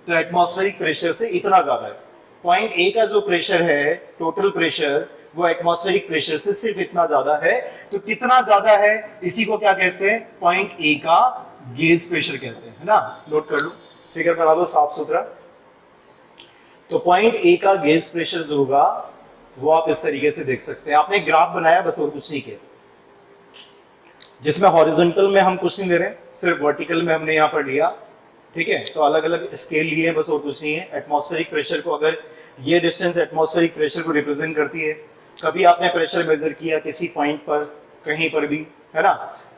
तो एटमॉस्फेरिक प्रेशर से इतना ज्यादा है। पॉइंट ए का जो प्रेशर है, टोटल प्रेशर, वो एटमॉस्फेरिक प्रेशर से सिर्फ इतना ज्यादा है। तो कितना ज्यादा है, इसी को क्या कहते हैं? पॉइंट ए का गेज प्रेशर कहते हैं, है ना? नोट कर लो, फिगर बना लो साफ सुथरा। तो पॉइंट ए का गेज प्रेशर जो होगा वो आप इस तरीके से देख सकते हैं। आपने ग्राफ बनाया, बस और कुछ नहीं किया, जिसमें हॉरिजॉन्टल में हम कुछ नहीं ले रहे, सिर्फ वर्टिकल में हमने यहाँ पर लिया। ठीक है, तो अलग अलग स्केल लिए हैं, बस और कुछ नहीं है। एटमॉस्फेरिक प्रेशर को, अगर ये डिस्टेंस एटमॉस्फेरिक प्रेशर को रिप्रेजेंट करती है, कभी आपने प्रेशर मेजर किया किसी पॉइंट पर, कहीं पर भी, है ना,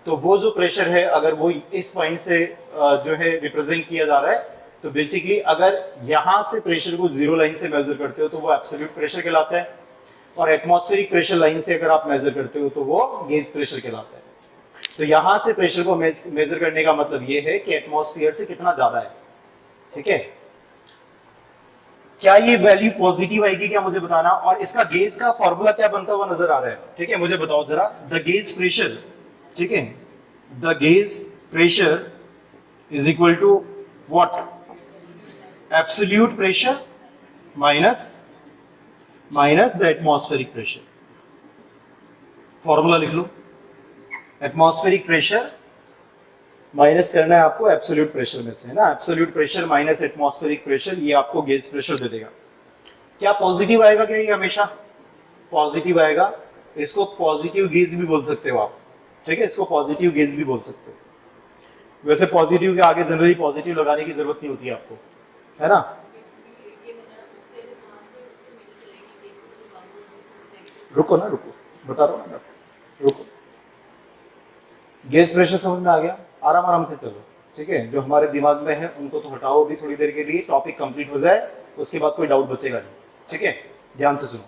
तो वो जो प्रेशर है अगर वो इस पॉइंट से जो है रिप्रेजेंट किया जा रहा है, तो बेसिकली अगर यहां से प्रेशर को जीरो लाइन से मेजर करते हो तो वो एब्सोल्यूट प्रेशर कहलाता है, और एटमॉस्फेरिक प्रेशर लाइन से अगर आप मेजर करते हो तो वो गेज प्रेशर कहलाता है। तो यहां से प्रेशर को मेजर करने का मतलब ये है कि एटमॉस्फेयर से कितना ज्यादा है। ठीक है, क्या ये वैल्यू पॉजिटिव आएगी क्या, मुझे बताना। और इसका गेज का फॉर्मूला क्या बनता हुआ नजर आ रहा है? ठीक है, मुझे बताओ जरा। द गेज प्रेशर, ठीक है, the gauge pressure is equal to what? Absolute pressure minus the atmospheric pressure. Formula लिख लो। एटमॉस्फेरिक प्रेशर माइनस करना है आपको एब्सोल्यूट प्रेशर में से, है ना। Absolute pressure minus atmospheric pressure, ये आपको गेज प्रेशर दे देगा। क्या पॉजिटिव आएगा क्या? ये हमेशा पॉजिटिव आएगा। इसको पॉजिटिव गेज भी बोल सकते हो आप, ठीक है, इसको पॉजिटिव गेज भी बोल सकते हो। वैसे पॉजिटिव के आगे जनरली पॉजिटिव लगाने की जरूरत नहीं होती आपको, है ना। रुको ना, रुको, बता रहा हूँ ना, रुको। गेज प्रेशर समझ में आ गया? आराम आराम से चलो, ठीक है। जो हमारे दिमाग में है उनको तो हटाओ भी थोड़ी देर के लिए, टॉपिक कंप्लीट हो जाए, उसके बाद कोई डाउट बचेगा नहीं, ठीक है। ध्यान से सुनो।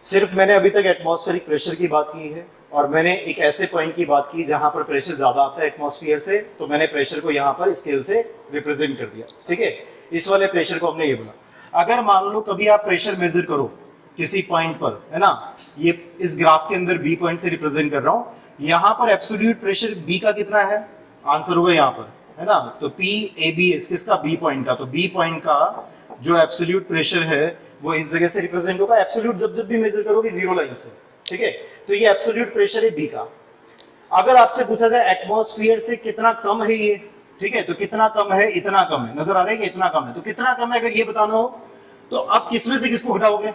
सिर्फ मैंने अभी तक एटमॉस्फेरिक प्रेशर की बात की है, और मैंने एक ऐसे पॉइंट की बात की जहां पर प्रेशर ज्यादा आता है एटमॉस्फेयर से, तो मैंने प्रेशर को यहाँ पर स्केल से रिप्रेजेंट कर दिया, ठीक है। इस वाले प्रेशर को हमने ये बोला। अगर मान लो कभी आप प्रेशर मेजर करो किसी पॉइंट पर, है ना, ये इस ग्राफ के अंदर बी पॉइंट से रिप्रेजेंट कर रहा हूं, यहाँ पर एब्सोल्यूट प्रेशर बी का कितना है? आंसर होगा यहाँ पर, है ना। तो पी ए बी एस किसका? बी पॉइंट का। तो बी पॉइंट का जो एब्सोल्यूट प्रेशर है वो इस जगह से रिप्रेजेंट होगा। एब्सोल्यूट जब जब भी मेजर करोगे जीरो लाइन से, ठीक है। तो ये एब्सोल्यूट प्रेशर है बी का। अगर आपसे पूछा जाए एटमॉस्फेयर से कितना कम है ये, ठीक है, तो कितना कम है? इतना कम है। नजर आ रहा है कि इतना कम है, तो कितना कम है अगर ये बताना हो तो आप किसमें से किसको घटाओगे?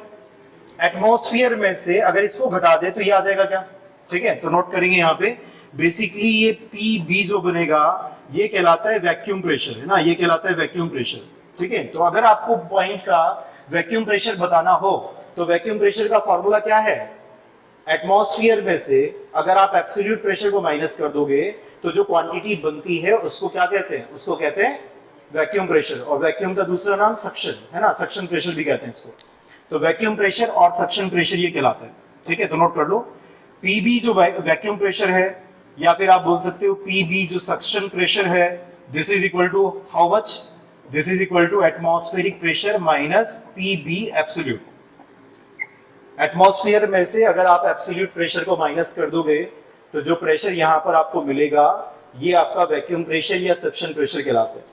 एटमॉस्फेयर में से अगर इसको घटा दे तो ये आ जाएगा क्या? ठीक है, तो नोट करेंगे यहाँ पे बेसिकली ये पी बी जो बनेगा ये कहलाता है वैक्यूम प्रेशर, है ना, ये कहलाता है वैक्यूम प्रेशर, ठीक है। तो अगर आपको पॉइंट का वैक्यूम प्रेशर बताना हो तो वैक्यूम प्रेशर का फॉर्मूला क्या है? एटमॉस्फेयर में से अगर आप एब्सोल्यूट प्रेशर को माइनस कर दोगे तो जो क्वांटिटी बनती है उसको क्या कहते हैं? उसको कहते हैं वैक्यूम प्रेशर। और वैक्यूम का दूसरा नाम सक्शन, है ना, सक्शन प्रेशर भी कहते हैं इसको। तो वैक्यूम प्रेशर और सक्शन प्रेशर ये कहलाता है, ठीक है। तो नोट कर लो, पीबी जो वैक्यूम प्रेशर है, या फिर आप बोल सकते हो पीबी जो सक्शन प्रेशर है, this is equal to how much? This is equal to atmospheric pressure minus PB absolute. Atmosphere में से अगर आप एब्सोल्यूट प्रेशर को माइनस कर दोगे तो जो प्रेशर यहां पर आपको मिलेगा ये आपका वैक्यूम प्रेशर या सक्शन प्रेशर कहलाता है।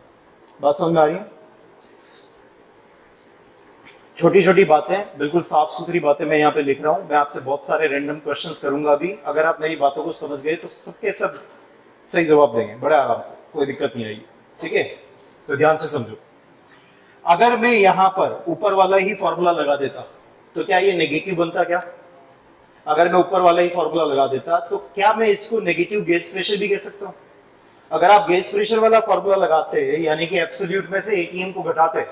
बात समझ में आ रही है? छोटी छोटी बातें, बिल्कुल साफ सुथरी बातें मैं यहाँ पे लिख रहा हूँ। मैं आपसे बहुत सारे रैंडम क्वेश्चंस करूंगा अभी। अगर आप मेरी बातों को समझ गए तो सबके सब सही जवाब देंगे बड़े आराम से, कोई दिक्कत नहीं आएगी, ठीक है। तो ध्यान से समझो, अगर मैं यहाँ पर ऊपर वाला ही फॉर्मूला लगा देता तो क्या ये नेगेटिव बनता? क्या अगर मैं ऊपर वाला ही फॉर्मूला लगा देता तो क्या मैं इसको नेगेटिव गेज प्रेशर भी कह सकता हूँ? अगर आप गेज प्रेशर वाला फॉर्मूला लगाते हैं यानी कि एब्सोल्यूट में से एटीएम को घटाते हैं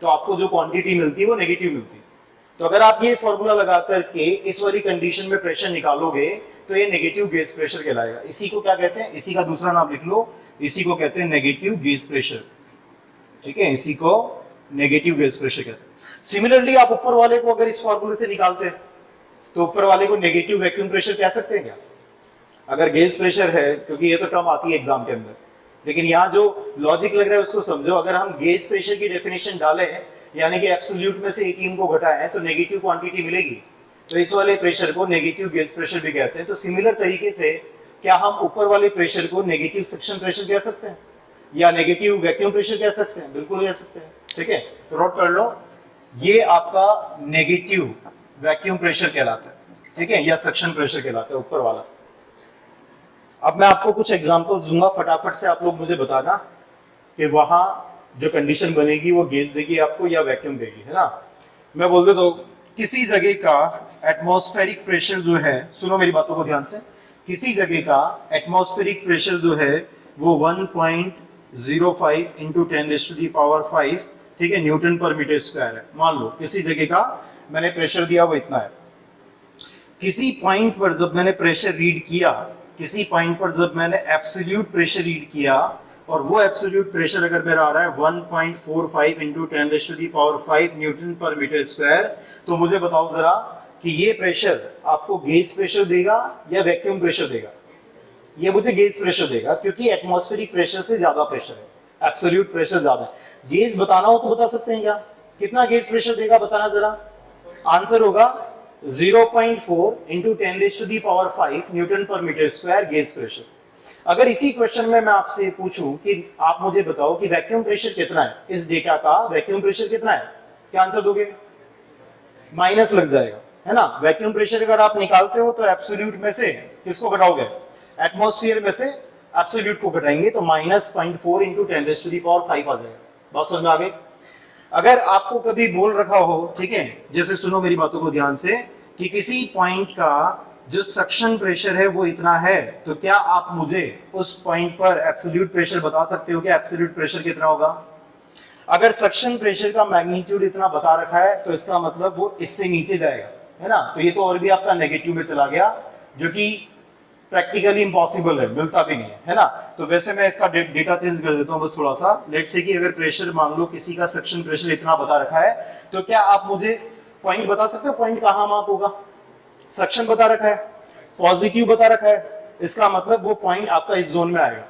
तो आपको जो क्वांटिटी मिलती है वो नेगेटिव मिलती है। तो अगर आप ये फॉर्मूला लगा करके इस वाली कंडीशन में प्रेशर निकालोगे तो ये नेगेटिव गेज प्रेशर कहलाएगा। इसी को क्या कहते हैं? इसी का दूसरा नाम लिख लो, इसी को कहते हैं नेगेटिव गेज प्रेशर, ठीक है। इसी को नेगेटिव गेज प्रेशर कहते हैं। सिमिलरली आप ऊपर वाले को अगर इस फॉर्मूले से निकालते हैं तो ऊपर वाले को नेगेटिव वैक्यूम प्रेशर कह सकते हैं क्या? अगर गेज प्रेशर है, क्योंकि ये तो टर्म आती है एग्जाम के अंदर, लेकिन यहाँ जो लॉजिक लग रहा है उसको समझो। अगर हम गेज प्रेशर की डेफिनेशन डालें यानी कि एब्सोल्यूट में से एटीएम को घटाएं तो नेगेटिव क्वांटिटी मिलेगी, तो इस वाले प्रेशर को नेगेटिव गेज प्रेशर भी कहते हैं। तो सिमिलर तरीके से क्या हम ऊपर वाले प्रेशर को नेगेटिव सक्शन प्रेशर कह सकते हैं या नेगेटिव वैक्यूम प्रेशर कह सकते हैं? बिल्कुल कह सकते हैं, ठीक है। तो नोट कर लो, ये आपका नेगेटिव वैक्यूम प्रेशर कहलाता है, ठीक है, या सक्शन प्रेशर कहलाता है ऊपर वाला। अब मैं आपको कुछ एग्जांपल्स दूंगा, फटाफट से आप लोग मुझे बताना कि वहां जो कंडीशन बनेगी वो गेज देगी आपको या वैक्यूम देगी, है ना। मैं बोल देता हूं किसी जगह का एटमॉस्फेरिक प्रेशर जो है, सुनो मेरी बातों को ध्यान से, किसी जगह का एटमॉस्फेरिक प्रेशर जो है वो 1.05 इंटू 10⁵, ठीक है, न्यूटन पर मीटर स्क्वायर है। मान लो किसी जगह का मैंने प्रेशर दिया वो इतना है। किसी पॉइंट पर जब मैंने प्रेशर रीड किया, किसी पॉइंट पर जब मैंने एब्सोल्यूट प्रेशर रीड किया और वो एब्सोल्यूट प्रेशर अगर मेरा आ रहा है 1.45 into 10⁵ newton per metre square, तो मुझे बताओ जरा कि ये प्रेशर आपको गेज प्रेशर देगा या वैक्यूम प्रेशर देगा? ये मुझे गेज प्रेशर देगा क्योंकि एटमॉस्फेरिक प्रेशर से ज्यादा प्रेशर है, एब्सोल्यूट प्रेशर ज्यादा है। गेज बताना हो तो बता सकते हैं क्या? कितना गेज प्रेशर देगा बताना जरा। आंसर होगा 0.4 into 10⁵ newton per metre square gauge pressure. अगर इसी क्वेश्चन में मैं आपसे पूछूं कि आप मुझे बताओ कि वैक्यूम प्रेशर कितना है, इस डेटा का वैक्यूम प्रेशर कितना है, क्या आंसर दोगे? माइनस लग जाएगा, है ना। वैक्यूम प्रेशर अगर आप निकालते हो तो एब्सोल्यूट में से किसको घटाओगे? एटमॉस्फेयर में से एब्सोल्यूट को घटाएंगे तो -0.4 इंटू 10⁵ आ जाएगा। बात समझ में आ गई? अगर आपको कभी बोल रखा हो, ठीक है, जैसे सुनो मेरी बातों को ध्यान से, कि किसी पॉइंट का जो सक्शन प्रेशर है वो इतना है, तो क्या आप मुझे उस पॉइंट पर एब्सोल्यूट प्रेशर बता सकते हो कि एब्सोल्यूट प्रेशर कितना होगा? अगर सक्शन प्रेशर का मैग्नीट्यूड इतना बता रखा है तो इसका मतलब वो इससे नीचे जाएगा, है ना? तो ये तो और भी आपका नेगेटिव में चला गया, जो कि प्रैक्टिकली इम्पॉसिबल है, मिलता भी नहीं है ना? तो वैसे मैं इसका डेटा चेंज कर देता हूँ बस थोड़ा सा। लेट से कि अगर प्रेशर मान लो किसी का सक्शन प्रेशर इतना बता रखा है, तो क्या आप मुझे पॉइंट बता सकते हो? पॉइंट कहाँ माप होगा? सक्शन बता रखा है, पॉजिटिव बता रखा है, इसका मतलब वो पॉइंट आपका इस जोन में आएगा,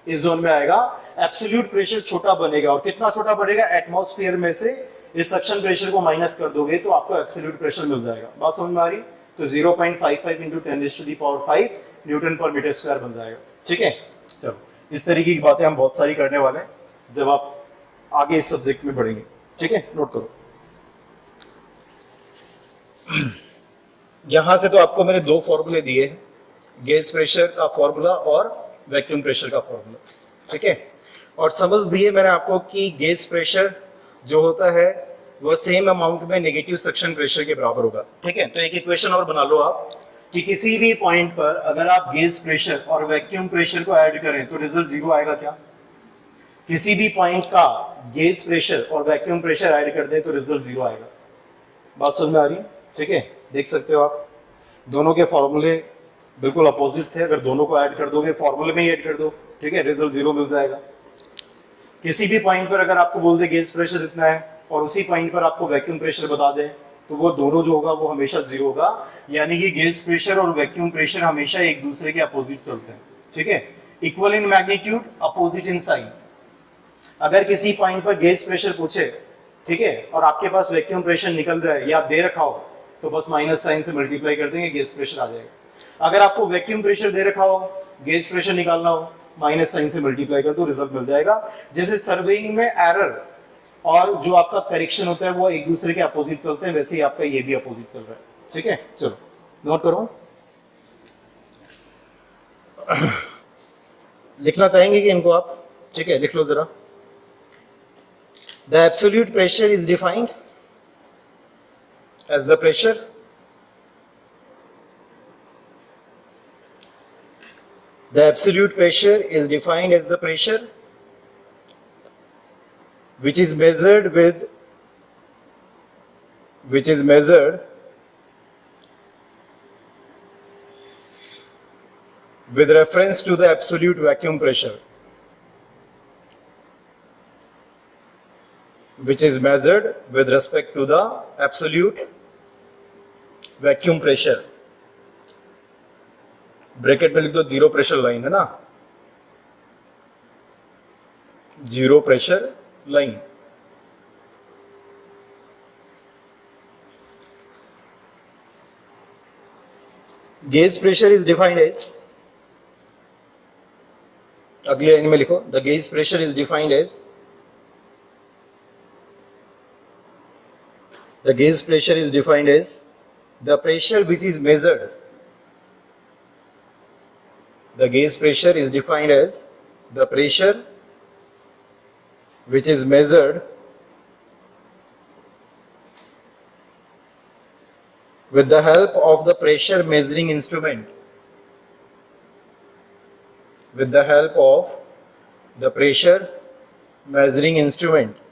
इस जोन में आएगा। एब्सोल्यूट प्रेशर छोटा बनेगा, और कितना छोटा बढ़ेगा? एटमॉस्फेयर में से इस सक्शन प्रेशर को माइनस कर दोगे तो आपको एब्सोल्यूट प्रेशर मिल जाएगा। बात समझ में आ रही? तो 0.55 into 10⁵ newton per metre square बन जाएगा। ठीक है, चलो इस तरीके की बातें हम बहुत सारी करने वाले हैं जब आप आगे इस सब्जेक्ट में बढ़ेंगे। ठीक है, नोट करो। यहां से तो आपको मैंने दो फॉर्मूले दिए हैं, गैस प्रेशर का फॉर्मूला और वैक्यूम प्रेशर का फॉर्मूला। ठीक है, और समझ दिए मैंने आपको कि गैस प्रेशर जो होता है वो सेम अमाउंट में नेगेटिव सक्शन प्रेशर के बराबर होगा। ठीक है, तो एक इक्वेशन और बना लो आप कि किसी भी पॉइंट पर अगर आप गैस प्रेशर और वैक्यूम प्रेशर को ऐड करें तो रिजल्ट जीरो आएगा क्या? किसी भी पॉइंट का गैस प्रेशर और वैक्यूम प्रेशर ऐड कर दें तो रिजल्ट जीरो आएगा। बात समझ में आ रही है? ठीक है, देख सकते हो आप दोनों के फॉर्मूले बिल्कुल अपोजिट थे, अगर दोनों को ऐड कर दोगे, फॉर्मूले में ही ऐड कर दो, ठीक है, रिजल्ट जीरो मिल जाएगा। किसी भी पॉइंट पर अगर आपको बोल दे गैस प्रेशर इतना है और उसी पॉइंट पर आपको वैक्यूम प्रेशर बता दे, तो वो दोनों जो होगा वो हमेशा जीरो होगा, यानी कि गैस प्रेशर और वैक्यूम प्रेशर हमेशा एक दूसरे के अपोजिट चलते हैं। ठीक है, equal in magnitude, opposite in sign. अगर किसी पॉइंट पर गैस प्रेशर पूछे, ठीक है, और आपके पास वैक्यूम प्रेशर निकल जाए या दे रखा हो, तो बस माइनस साइन से मल्टीप्लाई कर देंगे, गैस प्रेशर आ जाएगा। अगर आपको वैक्यूम प्रेशर दे रखा हो, गैस प्रेशर निकालना हो, माइनस साइन से मल्टीप्लाई कर दो, रिजल्ट मिल जाएगा। जैसे सर्वेइंग में एरर और जो आपका करेक्शन होता है वो एक दूसरे के अपोजिट चलते हैं, वैसे ही आपका ये भी अपोजिट चल रहा है। ठीक है, चलो नोट करो। लिखना चाहेंगे कि इनको आप? ठीक है, लिख लो जरा। The absolute pressure is defined as the pressure the absolute pressure is defined as the pressure which is measured with reference to the absolute vacuum pressure, which is measured with respect to the absolute vacuum pressure. Bracket में लिख दो zero pressure line, है ना, zero pressure line. Gas pressure is defined as, अगले line में लिखो, the gas pressure is defined as, the gas pressure is defined as the pressure which is measured, the gauge pressure is defined as the pressure which is measured with the help of the pressure measuring instrument, with the help of the pressure measuring instrument।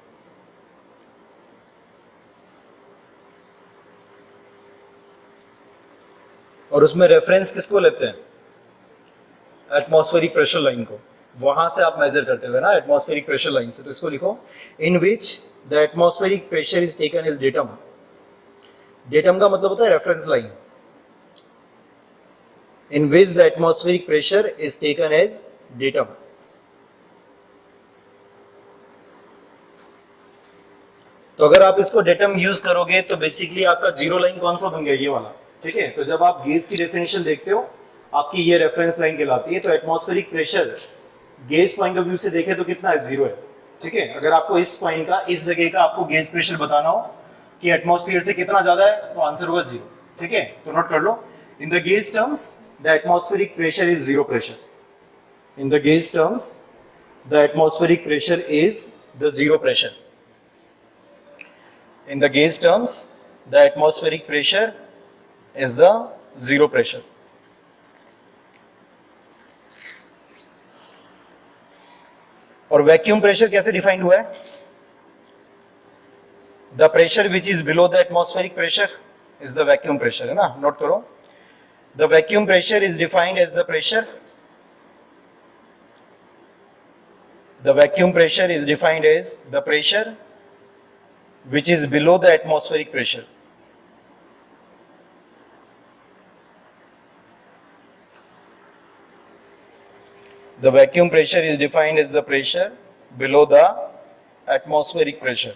और उसमें reference किसको लेते हैं? Atmospheric pressure line को, वहां से आप major करते हुए ना, एटमॉस्फेरिक प्रेशर लाइन से। तो इसको लिखो, in which the atmospheric pressure is taken as datum. Datum का मतलब होता है reference line. In which the atmospheric pressure is taken as datum. तो अगर आप इसको डेटम यूज करोगे तो बेसिकली आपका जीरो लाइन कौन सा बन गया? ये वाला। ठीक है, तो जब आप गेज की डेफिनेशन देखते हो, आपकी ये रेफरेंस लाइन कहलाती है। तो atmospheric pressure gauge point of view से देखे तो कितना है? जीरो है। ठीक है, अगर आपको इस पॉइंट का, इस जगह का आपको गेज प्रेशर बताना हो कि एटमॉस्फेयर से कितना ज्यादा है, तो आंसर होगा जीरो। ठीक है, तो नोट कर लो, in the gauge terms the atmospheric pressure is zero pressure. In the gauge terms, the atmospheric pressure is the zero pressure. In the gauge terms, the atmospheric pressure is the zero pressure. और vacuum pressure कैसे defined हुआ है? The pressure which is below the atmospheric pressure is the vacuum pressure, है ना, note करो. The vacuum pressure is defined as the pressure. The vacuum pressure is defined as the pressure which is below the atmospheric pressure. The vacuum pressure is defined as the pressure below the atmospheric pressure.